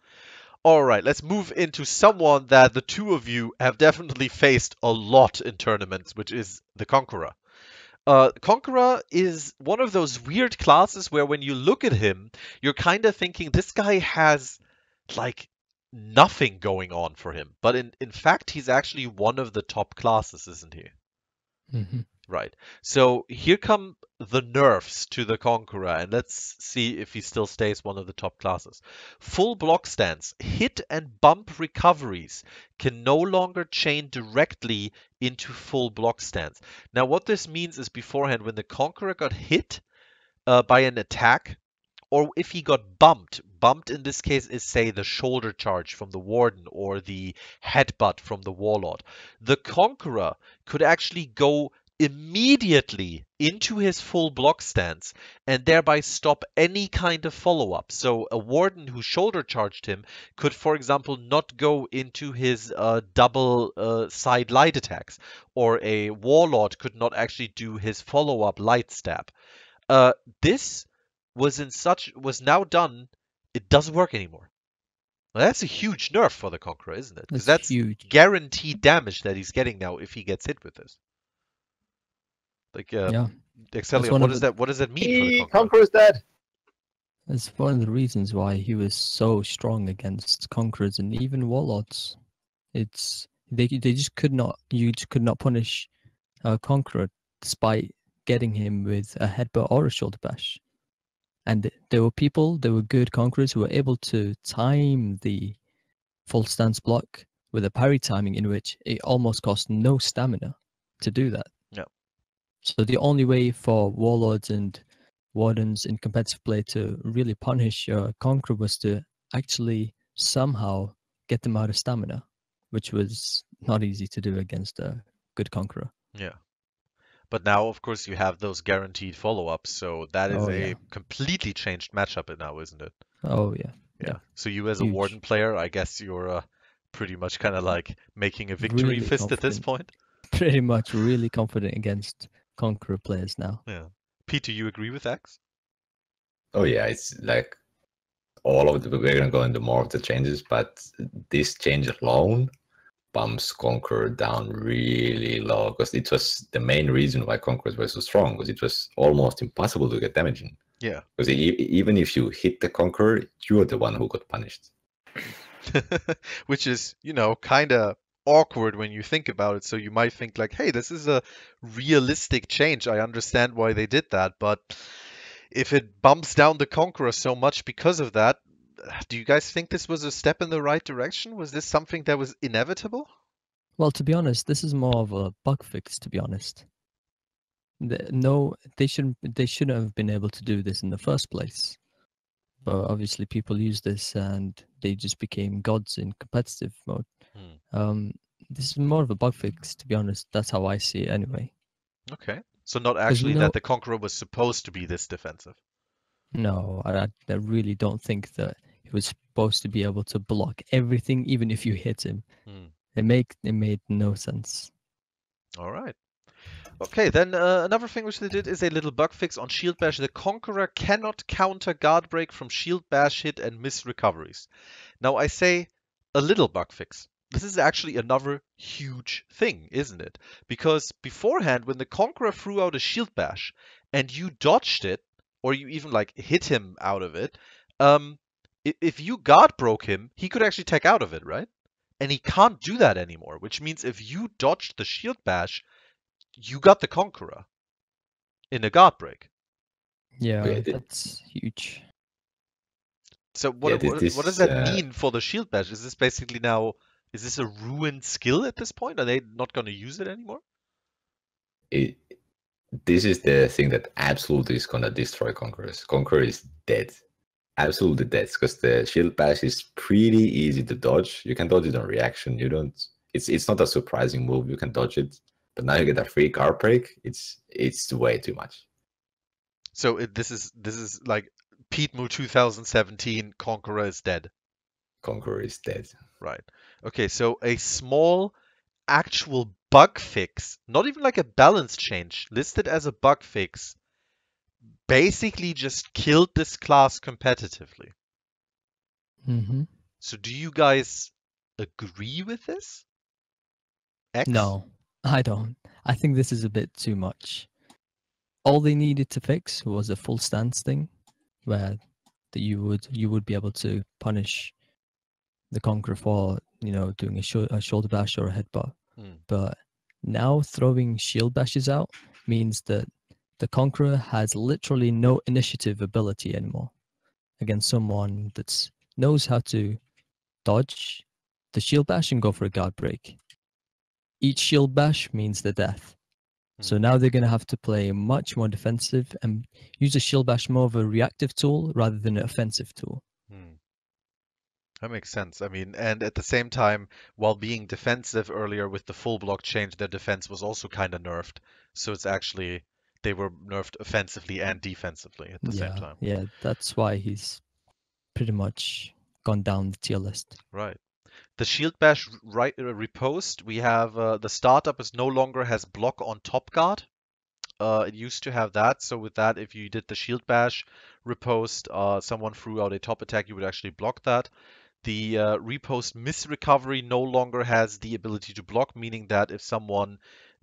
All right, let's move into someone that the two of you have definitely faced a lot in tournaments, which is the Conqueror. Conqueror is one of those weird classes where when you look at him, you're kind of thinking this guy has like nothing going on for him. But in fact, he's actually one of the top classes, isn't he? Mm-hmm. Right. So here come the nerfs to the Conqueror, and let's see if he still stays one of the top classes. Full block stance. Hit and bump recoveries can no longer chain directly into full block stance. Now, what this means is beforehand, when the Conqueror got hit by an attack, or if he got bumped in this case is, say, the shoulder charge from the Warden or the headbutt from the Warlord, the Conqueror could actually go immediately into his full block stance and thereby stop any kind of follow-up. So a Warden who shoulder charged him could, for example, not go into his double side light attacks, or a Warlord could not actually do his follow-up light stab. This was now done. It doesn't work anymore. Well, that's a huge nerf for the Conqueror, isn't it? Because that's huge. Guaranteed damage that he's getting now if he gets hit with this. Like, Extheleon, what does that mean for the Conqueror? Conqueror's dead. It's one of the reasons why he was so strong against Conquerors and even Warlords. They just could not. You just could not punish a Conqueror despite getting him with a headbutt or a shoulder bash. And there were good Conquerors who were able to time the full stance block with a parry timing in which it almost cost no stamina to do that. Yeah. So the only way for Warlords and Wardens in competitive play to really punish your Conqueror was to actually somehow get them out of stamina, which was not easy to do against a good Conqueror. Yeah. But now, of course, you have those guaranteed follow-ups, so that is a completely changed matchup now, isn't it? Oh, yeah. Yeah. So you as a Warden player, I guess you're pretty much kind of like making a victory really fist confident. At this point. Pretty much really confident against Conqueror players now. Yeah. Pete, do you agree with X? Oh yeah, it's like all of the, we're gonna go into more of the changes, but this change alone bumps Conqueror down really low, because it was the main reason why Conquerors were so strong, because it was almost impossible to get damage in. Yeah. Because even if you hit the Conqueror, you're the one who got punished. Which is, kind of awkward when you think about it. So you might think like, hey, this is a realistic change. I understand why they did that, but if it bumps down the Conqueror so much because of that, do you guys think this was a step in the right direction? Was this something that was inevitable? Well, to be honest, this is more of a bug fix. To be honest, no, they shouldn't have been able to do this in the first place. But obviously, people use this and they just became gods in competitive mode. This is more of a bug fix, to be honest. That's how I see it, anyway. Okay, so not 'Cause actually that the Conqueror was supposed to be this defensive. No, I really don't think that he was supposed to be able to block everything, even if you hit him. It made no sense. All right. Okay, then another thing which they did is a little bug fix on Shield Bash. The Conqueror cannot counter Guard Break from Shield Bash hit and miss recoveries. Now I say a little bug fix. This is actually another huge thing, isn't it? Because beforehand, when the Conqueror threw out a Shield Bash and you dodged it, or you even like hit him out of it, if you Guard broke him, he could actually take out of it, right? And he can't do that anymore, which means if you dodged the Shield Bash, you got the Conqueror in a Guard break. Yeah, that's huge. So what does that mean for the Shield Bash? Is this basically now, is this a ruined skill at this point? Are they not going to use it anymore? This is the thing that absolutely is going to destroy Conquerors. Conqueror is dead. Absolutely dead, because the Shield Bash is pretty easy to dodge. You can dodge it on reaction. You don't. It's not a surprising move. You can dodge it, but now you get a free guard break. It's way too much. So this is like Petemoo 2017. Conqueror is dead. Conqueror is dead. Right. Okay. So a small actual bug fix, not even like a balance change, listed as a bug fix, basically just killed this class competitively. So do you guys agree with this? No, I don't. I think this is a bit too much. All they needed to fix was a full stance thing, where you would be able to punish the Conqueror for doing a shoulder bash or a headbutt. But now throwing shield bashes out means that the Conqueror has literally no initiative ability anymore against someone that knows how to dodge the shield bash and go for a guard break. Each shield bash means the death. So now they're going to have to play much more defensive and use a shield bash more of a reactive tool rather than an offensive tool. That makes sense. I mean, and at the same time, while being defensive earlier with the full block change, their defense was also kind of nerfed. So it's actually, they were nerfed offensively and defensively at the same time. Yeah, that's why he's pretty much gone down the tier list. Right. The Shield Bash repost, we have the startup is no longer has block on top guard. It used to have that. So with that, if you did the Shield Bash repost, someone threw out a top attack, you would actually block that. The repost miss recovery no longer has the ability to block, meaning that if someone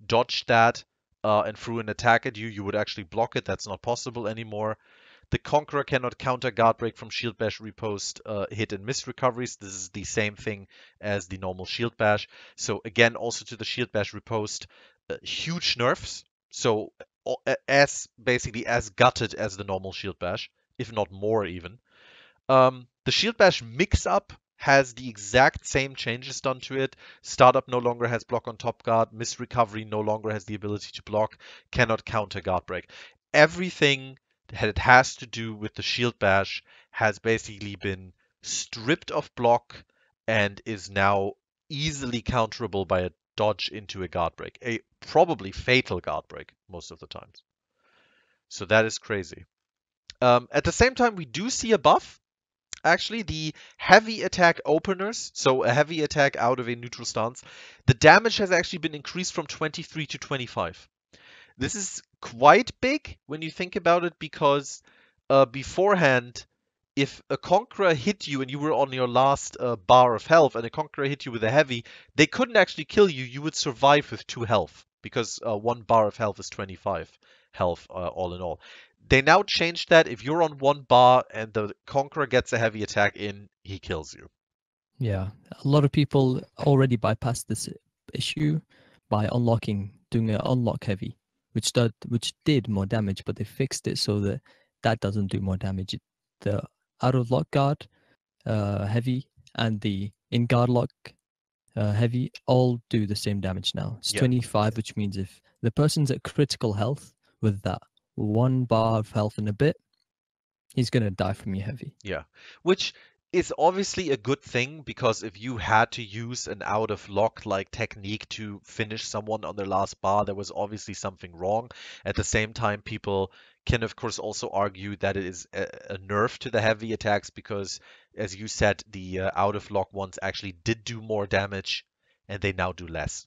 dodged that and threw an attack at you, you would actually block it. That's not possible anymore. The Conqueror cannot counter guard break from Shield Bash repost hit and miss recoveries. This is the same thing as the normal Shield Bash. So again, also to the Shield Bash repost, huge nerfs. So basically as gutted as the normal Shield Bash, if not more even. The Shield Bash mix-up has the exact same changes done to it. Startup no longer has block on top guard. Miss recovery no longer has the ability to block. Cannot counter guard break. Everything that it has to do with the Shield Bash has basically been stripped of block and is now easily counterable by a dodge into a guard break. A probably fatal guard break most of the times. So that is crazy. At the same time, we do see a buff. Actually, the heavy attack openers, so a heavy attack out of a neutral stance, the damage has actually been increased from 23 to 25. This is quite big when you think about it, because beforehand, if a Conqueror hit you and you were on your last bar of health and a Conqueror hit you with a heavy, they couldn't actually kill you. You would survive with 2 health because 1 bar of health is 25 health all in all. They now changed that. If you're on 1 bar and the Conqueror gets a heavy attack in, he kills you. Yeah, a lot of people already bypassed this issue by doing an unlock heavy, which did more damage, but they fixed it so that that doesn't do more damage. The out of lock guard heavy and the in guard lock heavy all do the same damage now. It's Yeah. 25, which means if the person's at critical health with that 1 bar of health and a bit, he's gonna die from your heavy. Yeah, which is obviously a good thing because if you had to use an out of lock like technique to finish someone on their last bar, there was obviously something wrong. At the same time, people can of course also argue that it is a nerf to the heavy attacks because, as you said, the out of lock ones actually did do more damage and they now do less.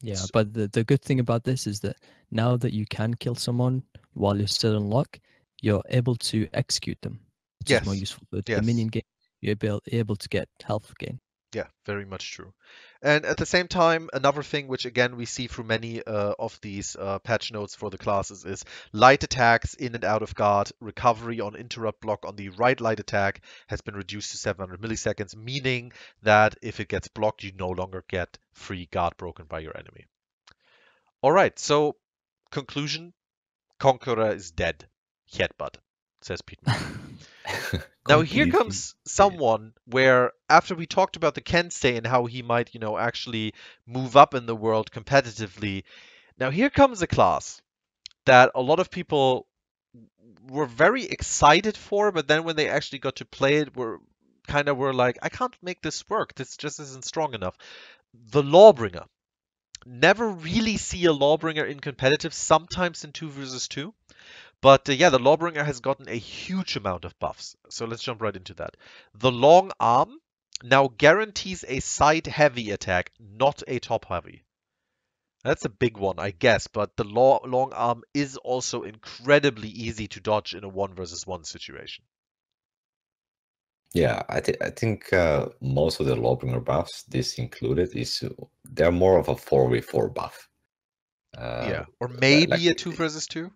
Yeah, S- but the good thing about this is that now that you can kill someone while you're still on lock, you're able to execute them, which is more Yes, useful. The yes. minion game, you're able to get health gain. Yeah, very much true. And at the same time, another thing which again we see through many of these patch notes for the classes is light attacks in and out of guard, recovery on interrupt block on the right light attack has been reduced to 700 milliseconds, meaning that if it gets blocked, you no longer get free guard broken by your enemy. All right, so conclusion, Conqueror is dead. Headbutt, says Petemoo. Now here Completely. comes someone where after we talked about the Kensei and how he might, actually move up in the world competitively, now here comes a class that a lot of people were very excited for, but then when they actually got to play it, were like, I can't make this work. This just isn't strong enough. The Lawbringer. Never really see a Lawbringer in competitive, sometimes in 2 versus 2. But yeah, the Lawbringer has gotten a huge amount of buffs. So let's jump right into that. The long arm now guarantees a side heavy attack, not a top heavy. That's a big one, I guess, but the long arm is also incredibly easy to dodge in a 1 versus 1 situation. Yeah, I think most of the Lawbringer buffs, this included, they're more of a 4v4 buff. Yeah, or maybe like- a 2 versus 2.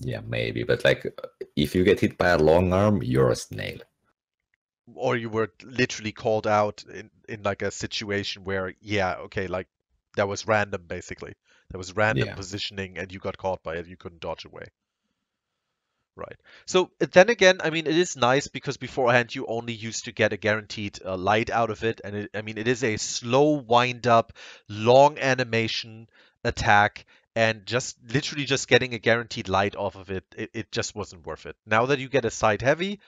Yeah, maybe, but like if you get hit by a long arm, you're a snail. Or you were literally called out in like a situation where, yeah, okay, like that was random basically. There was random Yeah. positioning and you got caught by it. You couldn't dodge away. Right. So then again, I mean, it is nice because beforehand you only used to get a guaranteed light out of it, and it is a slow wind up, long animation attack, and just literally just getting a guaranteed light off of it, it just wasn't worth it. Now that you get a side heavy,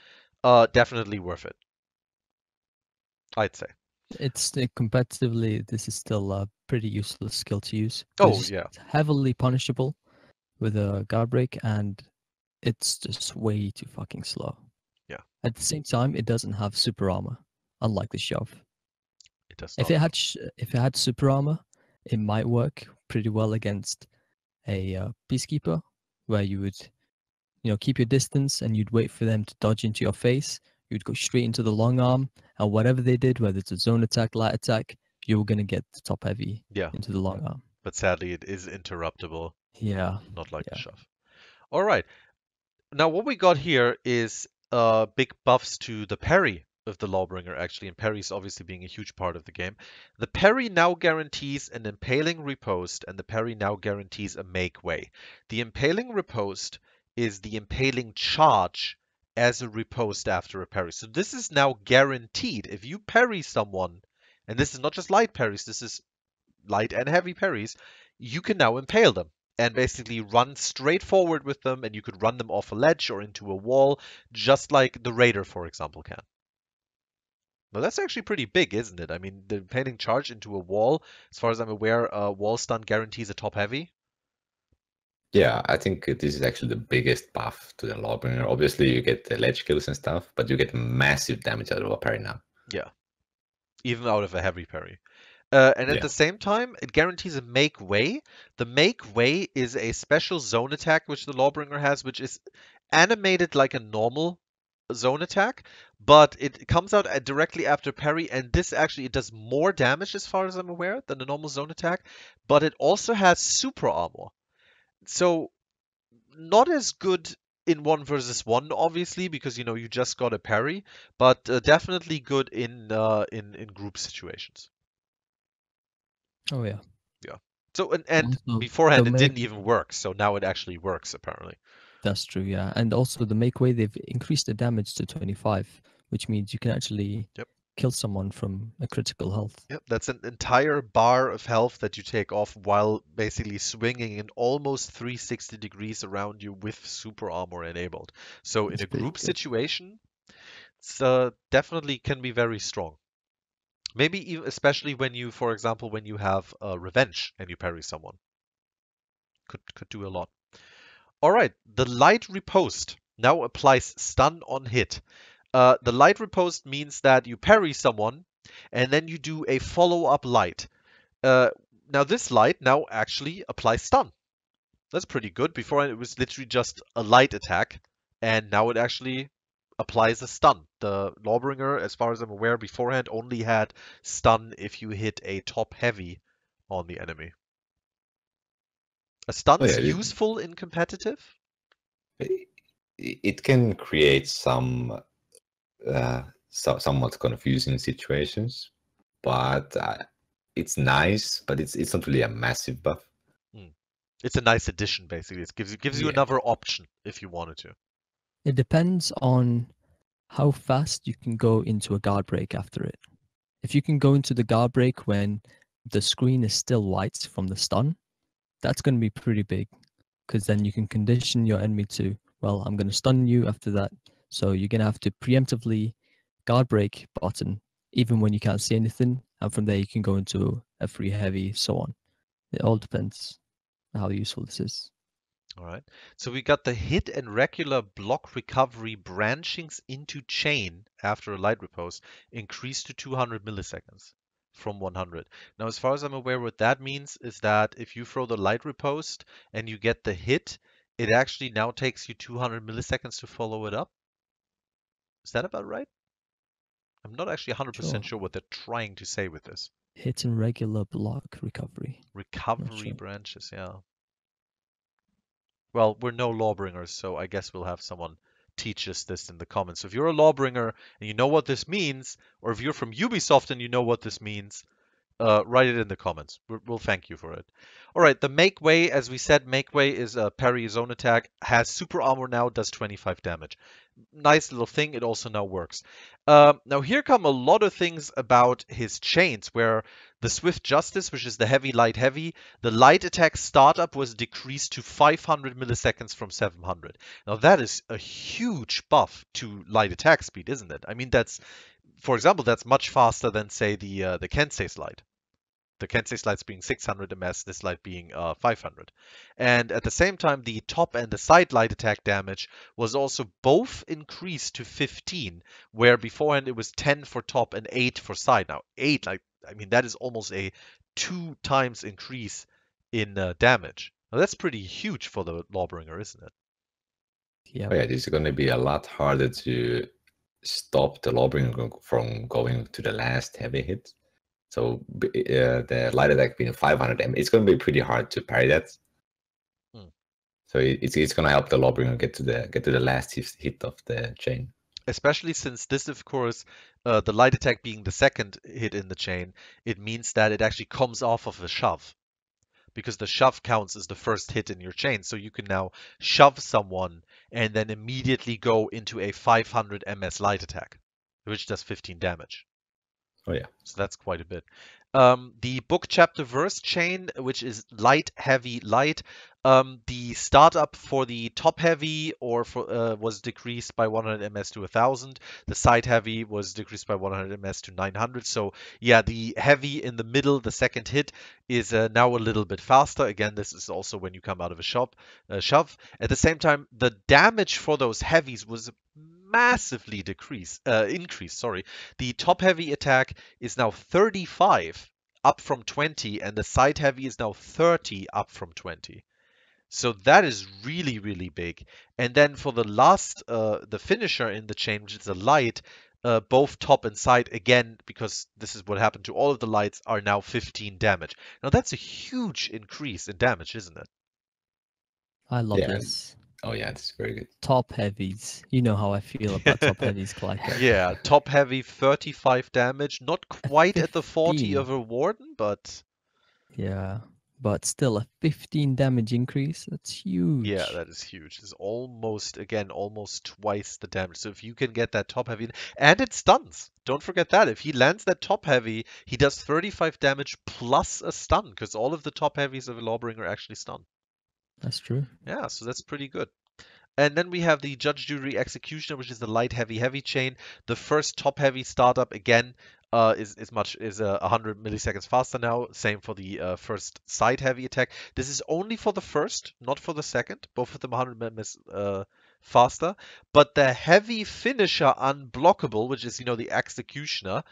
definitely worth it, I'd say. It's competitively, this is still a pretty useless skill to use. Oh, 'cause yeah. it's heavily punishable with a guard break, and it's just way too fucking slow. Yeah. At the same time, it doesn't have super armor, unlike the shove. It does If not. it had super armor, it might work pretty well against a Peacekeeper, where you would, keep your distance and you'd wait for them to dodge into your face. You'd go straight into the long arm, and whatever they did, whether it's a zone attack, light attack, you were gonna get the top heavy Yeah. into the long arm. But sadly, it is interruptible, Yeah. not like the Yeah. shove. All right. Now what we got here is big buffs to the parry of the Lawbringer actually, and parries obviously being a huge part of the game. The parry now guarantees an impaling riposte, and the parry now guarantees a make way. The impaling riposte is the impaling charge as a riposte after a parry. So this is now guaranteed. If you parry someone, and this is not just light parries, this is light and heavy parries, you can now impale them and basically run straight forward with them, and you could run them off a ledge or into a wall, just like the Raider, for example, can. Now that's actually pretty big, isn't it? I mean, the impaling charge into a wall, as far as I'm aware, wall stun guarantees a top heavy. Yeah, I think this is actually the biggest buff to the Lawbringer. Obviously, you get the ledge kills and stuff, but you get massive damage out of a parry now. Yeah, even out of a heavy parry. And at Yeah. the same time, it guarantees a make way. The make way is a special zone attack which the Lawbringer has, which is animated like a normal zone attack, but it comes out directly after parry, and this actually it does more damage as far as I'm aware than the normal zone attack, but it also has super armor. So not as good in 1 versus 1, obviously, because you just got a parry, but definitely good in group situations. Oh yeah. Yeah. So and Also, beforehand the it make didn't even work, so now it actually works apparently. that's true, yeah. And also the make way they've increased the damage to 25, which means you can actually Yep. kill someone from a critical health. Yep, that's an entire bar of health that you take off while basically swinging in almost 360 degrees around you with super armor enabled. So in It's a pretty group good. situation, it's definitely can be very strong. Maybe even, especially when you, for example, when you have revenge and you parry someone, could do a lot. All right, the light riposte now applies stun on hit. The light riposte means that you parry someone and then you do a follow-up light. Uh, Now this light now actually applies stun. That's pretty good. Before it was literally just a light attack, and now it actually applies a stun. The Lawbringer, as far as I'm aware, beforehand only had stun if you hit a top heavy on the enemy. A Oh yeah, stun's useful in competitive? it can create some somewhat confusing situations, but it's nice. But it's not really a massive buff. Hmm. It's a nice addition, basically. It gives you Yeah. another option if you wanted to. It depends on how fast you can go into a guard break after it. If you can go into the guard break when the screen is still white from the stun, that's going to be pretty big because then you can condition your enemy to, well, I'm going to stun you after that. So you're going to have to preemptively guard break button even when you can't see anything. And from there, you can go into a free heavy, so on. It all depends on how useful this is. All right. So we got the hit and regular block recovery branchings into chain after a light repose increased to 200 milliseconds from 100. Now, as far as I'm aware, what that means is that if you throw the light repose and you get the hit, it actually now takes you 200 milliseconds to follow it up. Is that about right? I'm not actually 100% Sure. sure what they're trying to say with this. Hit and regular block recovery. Not Recovery sure. branches, yeah. Well, we're no Lawbringers, so I guess we'll have someone teach us this in the comments. So if you're a Lawbringer and you know what this means, or if you're from Ubisoft and you know what this means, write it in the comments. We'll thank you for it. All right, the Make Way, as we said, Make Way is a parry zone attack, has super armor now, does 25 damage. Nice little thing. It also now works. Now here come a lot of things about his chains, where the Swift Justice, which is the heavy, light, heavy, the light attack startup was decreased to 500 milliseconds from 700. Now that is a huge buff to light attack speed, isn't it? I mean, that's, for example, that's much faster than say the Kensei slide. The Kensei slides being 600 ms, this slide being 500. And at the same time, the top and the side light attack damage was also both increased to 15, where beforehand it was 10 for top and 8 for side. Now, 8, like, I mean, that is almost a 2 times increase in damage. Now, that's pretty huge for the Lawbringer, isn't it? Yeah. Oh yeah, this is going to be a lot harder to stop the Lawbringer from going to the last heavy hit. So the light attack being 500 m, it's going to be pretty hard to parry that. Hmm. So it's going to help the Lawbringer get to the last hit of the chain. Especially since this, of course, the light attack being the second hit in the chain, it means that it actually comes off of a shove, because the shove counts as the first hit in your chain. So you can now shove someone and then immediately go into a 500 ms light attack, which does 15 damage. Oh yeah. So that's quite a bit. The book chapter verse chain, which is light, heavy, light. The startup for the top heavy or for was decreased by 100 ms to 1000. The side heavy was decreased by 100 ms to 900. So yeah, the heavy in the middle, the second hit, is now a little bit faster. Again, this is also when you come out of a shove. At the same time, the damage for those heavies was massively increased. Sorry, the top heavy attack is now 35 up from 20, and the side heavy is now 30 up from 20. So that is really, really big. And then for the last, the finisher in the chain, which is a light, both top and side, again, because this is what happened to all of the lights, are now 15 damage. Now that's a huge increase in damage, isn't it? I love Yeah. this. Oh yeah, it's very good. Top heavies. You know how I feel about top heavies, Klyka. Yeah, top heavy, 35 damage. Not quite at the 40 15. of a warden, but Yeah, but still a 15 damage increase. That's huge. yeah, that is huge. It's almost, again, almost twice the damage. So if you can get that top heavy, and it stuns. Don't forget that. If he lands that top heavy, he does 35 damage plus a stun, because all of the top heavies of a Lawbringer actually stun. That's true. Yeah, so that's pretty good. And then we have the Judge, Jury, Executioner, which is the light, heavy, heavy chain. The first top heavy startup again is 100 milliseconds faster now. Same for the first side heavy attack. This is only for the first, not for the second. Both of them 100 milliseconds faster. But the heavy finisher unblockable, which is the Executioner,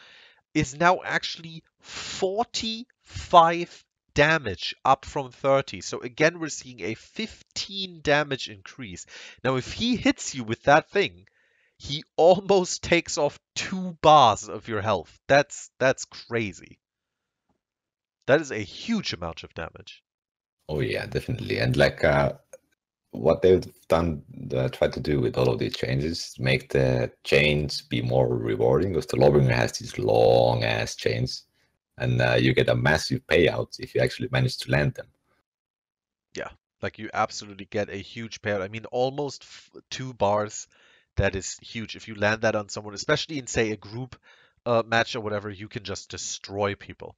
is now actually 45 damage, up from 30. So again, we're seeing a 15 damage increase. Now, if he hits you with that thing, he almost takes off 2 bars of your health. That's crazy. That is a huge amount of damage. Oh yeah, definitely. And like what they've done, tried to do with all of these changes, make the chains be more rewarding, because the Lawbringer has these long ass chains, and you get a massive payout if you actually manage to land them. Yeah, like you absolutely get a huge payout. I mean, almost 2 bars. That is huge. If you land that on someone, especially in, say, a group match or whatever, you can just destroy people.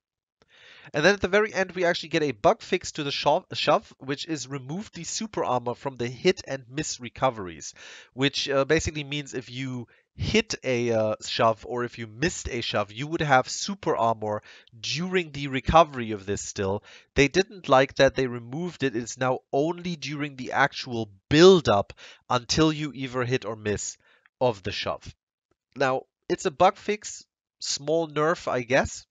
And then at the very end, we actually get a bug fix to the shove, which is remove the super armor from the hit and miss recoveries, which basically means if you hit a shove or if you missed a shove, you would have super armor during the recovery of this still. They didn't like that they removed it. It's now only during the actual build-up until you either hit or miss of the shove. Now, it's a bug fix, small nerf, I guess.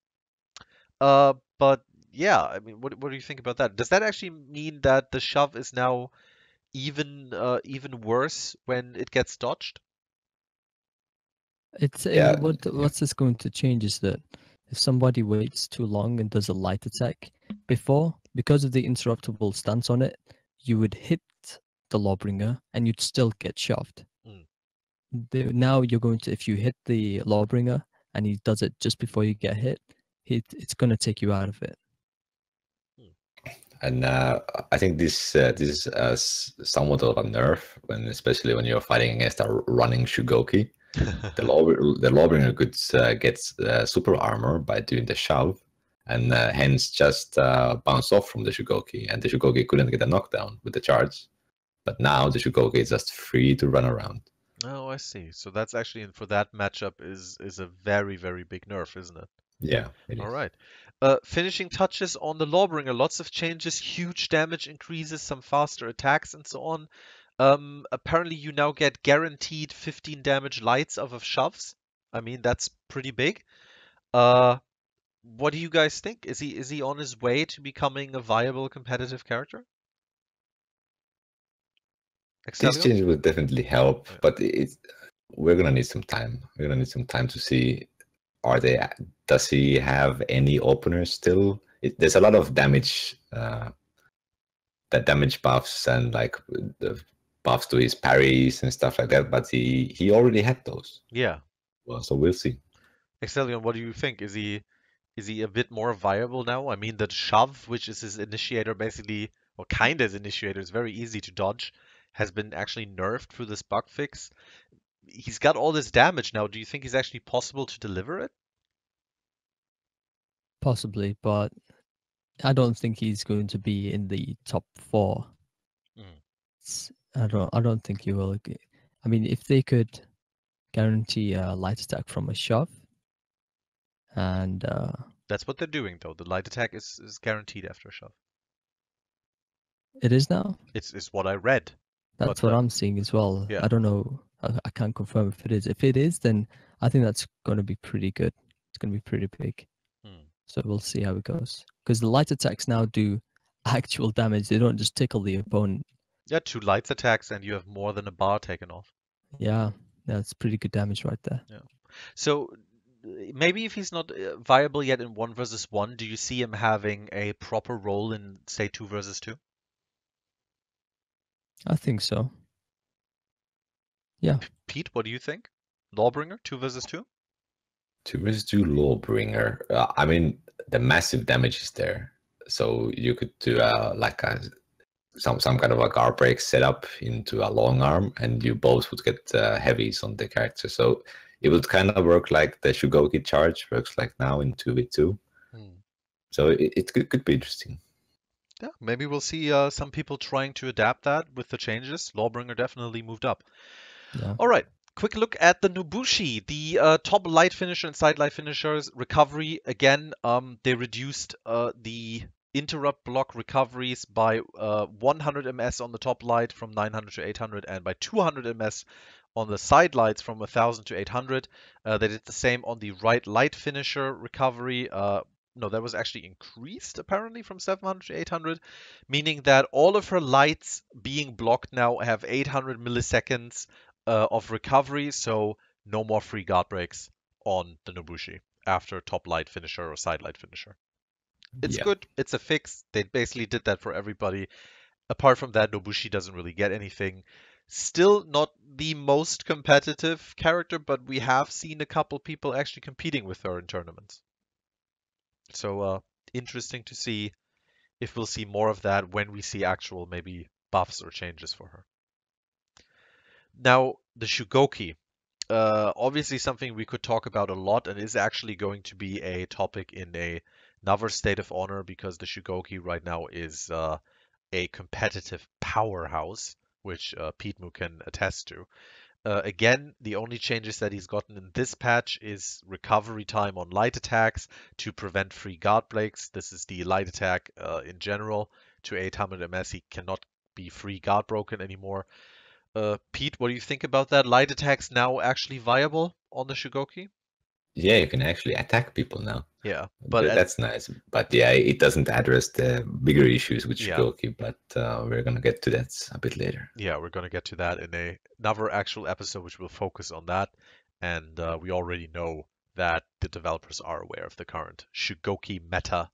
But yeah, I mean, what do you think about that? Does that actually mean that the shove is now even worse when it gets dodged? It's Yeah, what's this going to change is that if somebody waits too long and does a light attack before, because of the interruptible stance on it, you would hit the Lawbringer and you'd still get shoved. Mm. Now you're going to, if you hit the Lawbringer and he does it just before you get hit, it's going to take you out of it. and I think this is somewhat of a nerf, especially when you're fighting against a running Shugoki. The Lawbringer could get super armor by doing the shove, and hence just bounce off from the Shugoki, and the Shugoki couldn't get a knockdown with the charge. But now the Shugoki is just free to run around. Oh, I see. So that's actually, for that matchup, is a very, very big nerf, isn't it? Yeah, it All is. right. Finishing touches on the Lawbringer. Lots of changes, huge damage increases, some faster attacks, and so on. Apparently, you now get guaranteed 15 damage lights off of shoves. I mean, that's pretty big. What do you guys think? Is he on his way to becoming a viable competitive character? This Extheleon? change will definitely help, Yeah. but we're gonna need some time. We're gonna need some time to see. Does he have any openers still? There's a lot of damage, that damage buffs and like the buffs to his parries and stuff like that. But he already had those. Yeah. Well, so we'll see. Extheleon, what do you think? Is he a bit more viable now? I mean, the shove, which is his initiator, basically, or kind of his initiator, is very easy to dodge, has been actually nerfed through this bug fix. He's got all this damage now. Do you think he's actually possible to deliver it? Possibly, but I don't think he's going to be in the top 4. I don't think he will. I mean, if they could guarantee a light attack from a shove, and That's what they're doing, though. The light attack is guaranteed after a shove. it is now. It's what I read. That's But, what I'm seeing as well. yeah. I don't know. I can't confirm if it is. If it is, then I think that's going to be pretty good. It's going to be pretty big. Hmm. So we'll see how it goes. Because the light attacks now do actual damage. They don't just tickle the opponent. Yeah, 2 lights attacks and you have more than a bar taken off. Yeah, that's pretty good damage right there. Yeah. So maybe if he's not viable yet in 1 versus 1, do you see him having a proper role in, say, 2 versus 2? I think so. Yeah. Pete, what do you think? Lawbringer, 2 versus 2? 2 versus 2 Lawbringer. I mean, the massive damage is there. So you could do like some kind of a guard break setup into a long arm, and you both would get heavies on the character. So it would kind of work like the Shugoki charge works like now in 2v2. So it could be interesting. Yeah, maybe we'll see some people trying to adapt that with the changes. Lawbringer definitely moved up. Yeah. All right, quick look at the Nobushi. The top light finisher and side light finishers recovery. Again, they reduced the interrupt block recoveries by 100 ms on the top light from 900 to 800 and by 200 ms on the side lights from 1000 to 800. They did the same on the right light finisher recovery. No, that was actually increased apparently from 700 to 800, meaning that all of her lights being blocked now have 800 milliseconds of recovery, so no more free guard breaks on the Nobushi after top light finisher or side light finisher. It's good. It's a fix. They basically did that for everybody. Apart from that, Nobushi doesn't really get anything. Still not the most competitive character, but we have seen a couple people actually competing with her in tournaments. So interesting to see if we'll see more of that when we see actual maybe buffs or changes for her. Now, the Shugoki. Obviously something we could talk about a lot and is actually going to be a topic in another State of Honor because the Shugoki right now is a competitive powerhouse, which Petemoo can attest to. Again, the only changes that he's gotten in this patch is recovery time on light attacks to prevent free guard breaks. This is the light attack in general. To 800 ms, he cannot be free guard broken anymore. Pete, what do you think about that? Light attacks now actually viable on the Shugoki? Yeah, you can actually attack people now. Yeah, but that's nice. But yeah, it doesn't address the bigger issues with Yeah. Shugoki, but we're gonna get to that a bit later. Yeah, we're going to get to that in another actual episode, which will focus on that. And we already know that the developers are aware of the current Shugoki meta.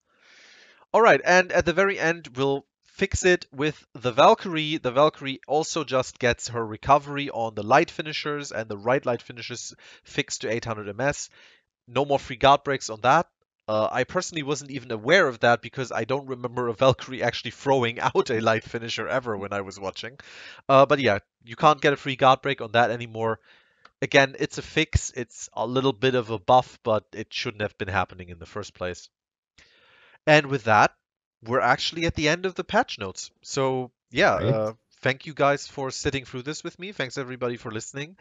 All right, and at the very end, we'll fix it with the Valkyrie. The Valkyrie also just gets her recovery on the light finishers and the right light finishers fixed to 800 ms. No more free guard breaks on that. I personally wasn't even aware of that because I don't remember a Valkyrie actually throwing out a light finisher ever when I was watching. But yeah, you can't get a free guard break on that anymore. Again, it's a fix. It's a little bit of a buff, but it shouldn't have been happening in the first place. And with that, we're actually at the end of the patch notes. So yeah, Right. thank you guys for sitting through this with me. Thanks everybody for listening.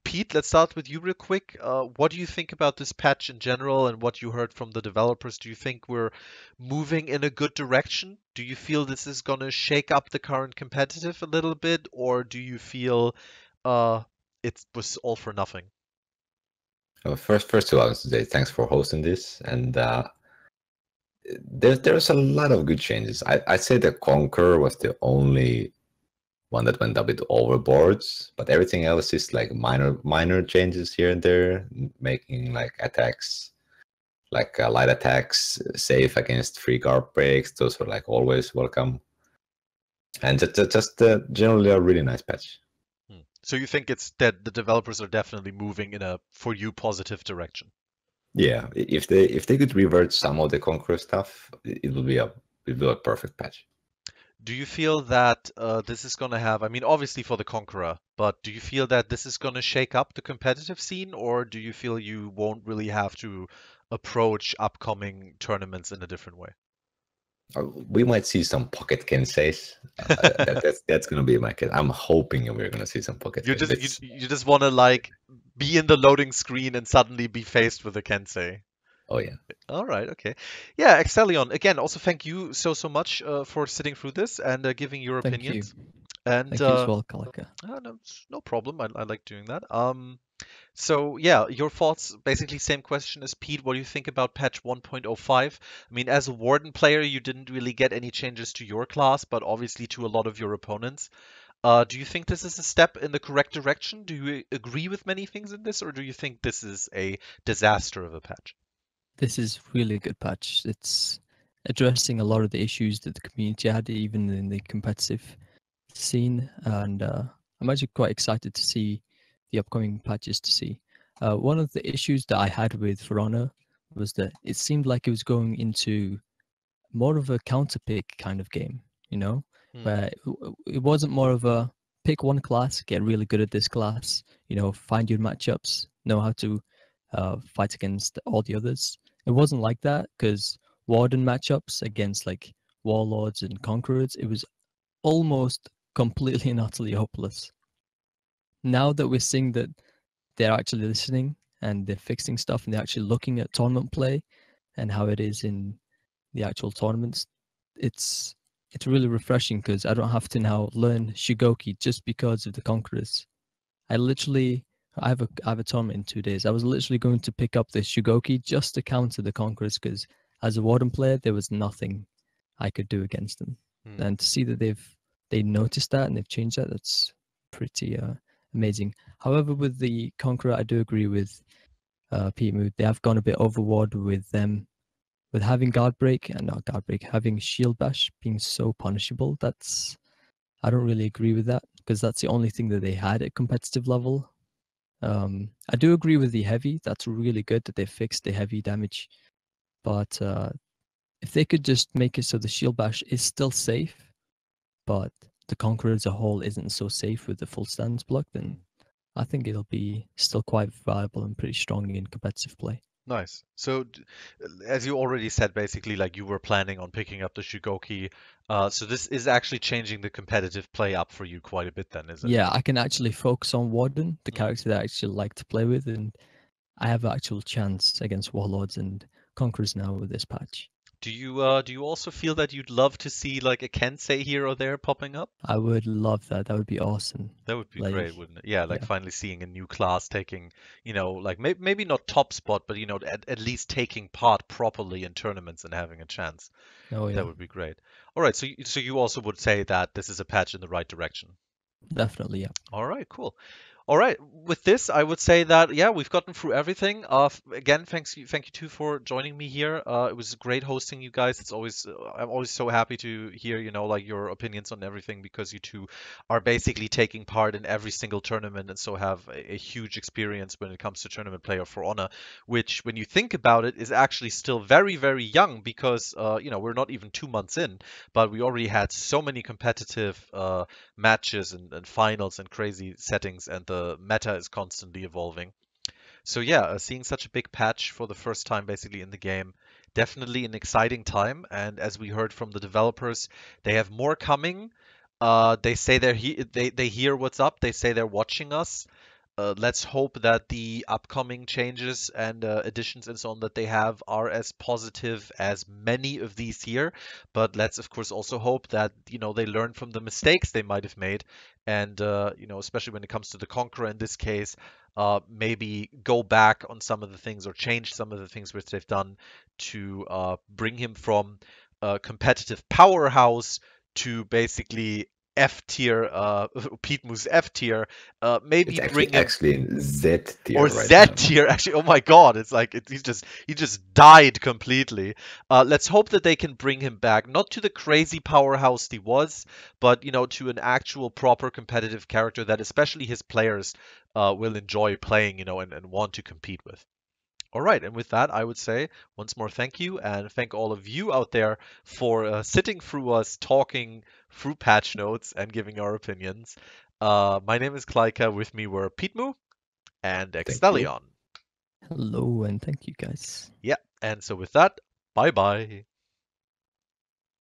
Pete, let's start with you real quick. What do you think about this patch in general and what you heard from the developers? Do you think we're moving in a good direction? Do you feel this is going to shake up the current competitive a little bit, or do you feel it was all for nothing? First of all, I want to say thanks for hosting this, and there's a lot of good changes. I'd say the Conqueror was the only one that went a bit overboard, but everything else is like minor changes here and there, making like attacks, like light attacks, safe against free guard breaks. Those are like always welcome, and just generally a really nice patch. So you think it's that the developers are definitely moving in a for you positive direction? Yeah, if they could revert some of the Conqueror stuff, it will be a perfect patch. Do you feel that this is going to have, I mean, obviously for the Conqueror, but do you feel that this is going to shake up the competitive scene, or do you feel you won't really have to approach upcoming tournaments in a different way? We might see some pocket Kenseis. That's going to be my case. I'm hoping we're going to see some pocket Kenseis. You just want to like be in the loading screen and suddenly be faced with a Kensei. Oh yeah. All right. Okay. Yeah. Extheleon, again, also thank you so much for sitting through this and giving your Thank opinions. you. And Thank you as well, Klyka. no problem. I like doing that. So yeah, your thoughts, basically same question as Pete. What do you think about patch 1.05? I mean, as a Warden player, you didn't really get any changes to your class, but obviously to a lot of your opponents. Do you think this is a step in the correct direction? Do you agree with many things in this, or do you think this is a disaster of a patch? This is really a good patch. It's addressing a lot of the issues that the community had, even in the competitive scene, and I'm actually quite excited to see the upcoming patches to see. One of the issues that I had with For Honor was that it seemed like it was going into more of a counter pick kind of game, you know, Hmm. where it wasn't more of a pick one class, get really good at this class, you know, find your matchups, know how to fight against all the others. It wasn't like that because Warden matchups against like Warlords and Conquerors, it was almost completely and utterly hopeless. Now that we're seeing that they're actually listening and they're fixing stuff and they're actually looking at tournament play and how it is in the actual tournaments, it's it's really refreshing because I don't have to now learn Shugoki just because of the Conquerors. I have a tournament in 2 days. I was literally going to pick up the Shugoki just to counter the Conquerors because as a Warden player there was nothing I could do against them. Hmm. And to see that they noticed that and they've changed that, that's pretty amazing. However, with the Conqueror, I do agree with Petemoo. They have gone a bit overboard with them with having guard break and not guard break, having shield bash being so punishable. I don't really agree with that because that's the only thing that they had at competitive level. I do agree with the heavy. That's really good that they fixed the heavy damage, but if they could just make it so the shield bash is still safe, but the Conqueror as a whole isn't so safe with the full stance block, then I think it'll be still quite viable and pretty strong in competitive play. Nice. So, as you already said, basically, like you were planning on picking up the Shugoki. So this is actually changing the competitive play up for you quite a bit then, is it? Yeah, I can actually focus on Warden, the Mm. character that I actually like to play with, and I have an actual chance against Warlords and Conquerors now with this patch. Do you also feel that you'd love to see like a Kensei here or there popping up? I would love that. That would be awesome. That would be Like, great, wouldn't it? Yeah, like yeah. finally seeing a new class taking, like maybe not top spot, but at least taking part properly in tournaments and having a chance. Oh That yeah, would be great. All right, so you also would say that this is a patch in the right direction. definitely. Yeah. All right, cool. All right, with this, I would say that yeah, we've gotten through everything. Again, thank you too for joining me here. It was great hosting you guys. It's always I'm always so happy to hear like your opinions on everything because you two are basically taking part in every single tournament and so have a huge experience when it comes to tournament play of For Honor, which when you think about it is actually still very very young because we're not even 2 months in, but we already had so many competitive matches and finals and crazy settings, and the meta is constantly evolving. So yeah, seeing such a big patch for the first time basically in the game, definitely an exciting time. And as we heard from the developers, they have more coming. They say they hear what's up. They say they're watching us. Let's hope that the upcoming changes and additions and so on that they have are as positive as many of these here. But let's of course also hope that they learn from the mistakes they might have made, and especially when it comes to the Conqueror in this case, maybe go back on some of the things or change some of the things which they've done to bring him from a competitive powerhouse to basically F tier, Petemoo's F tier, It's maybe bring actually him actually in Z tier or right Z now. tier. Actually, oh my God, it's like he just died completely. Let's hope that they can bring him back, not to the crazy powerhouse he was, but to an actual proper competitive character that especially his players will enjoy playing, and want to compete with. All right, and with that, I would say once more thank you, and thank all of you out there for sitting through us talking through patch notes and giving our opinions. My name is Klyka. With me were Petemoo and Thank you. Extheleon. Hello and thank you guys. Yeah, and so with that, bye bye.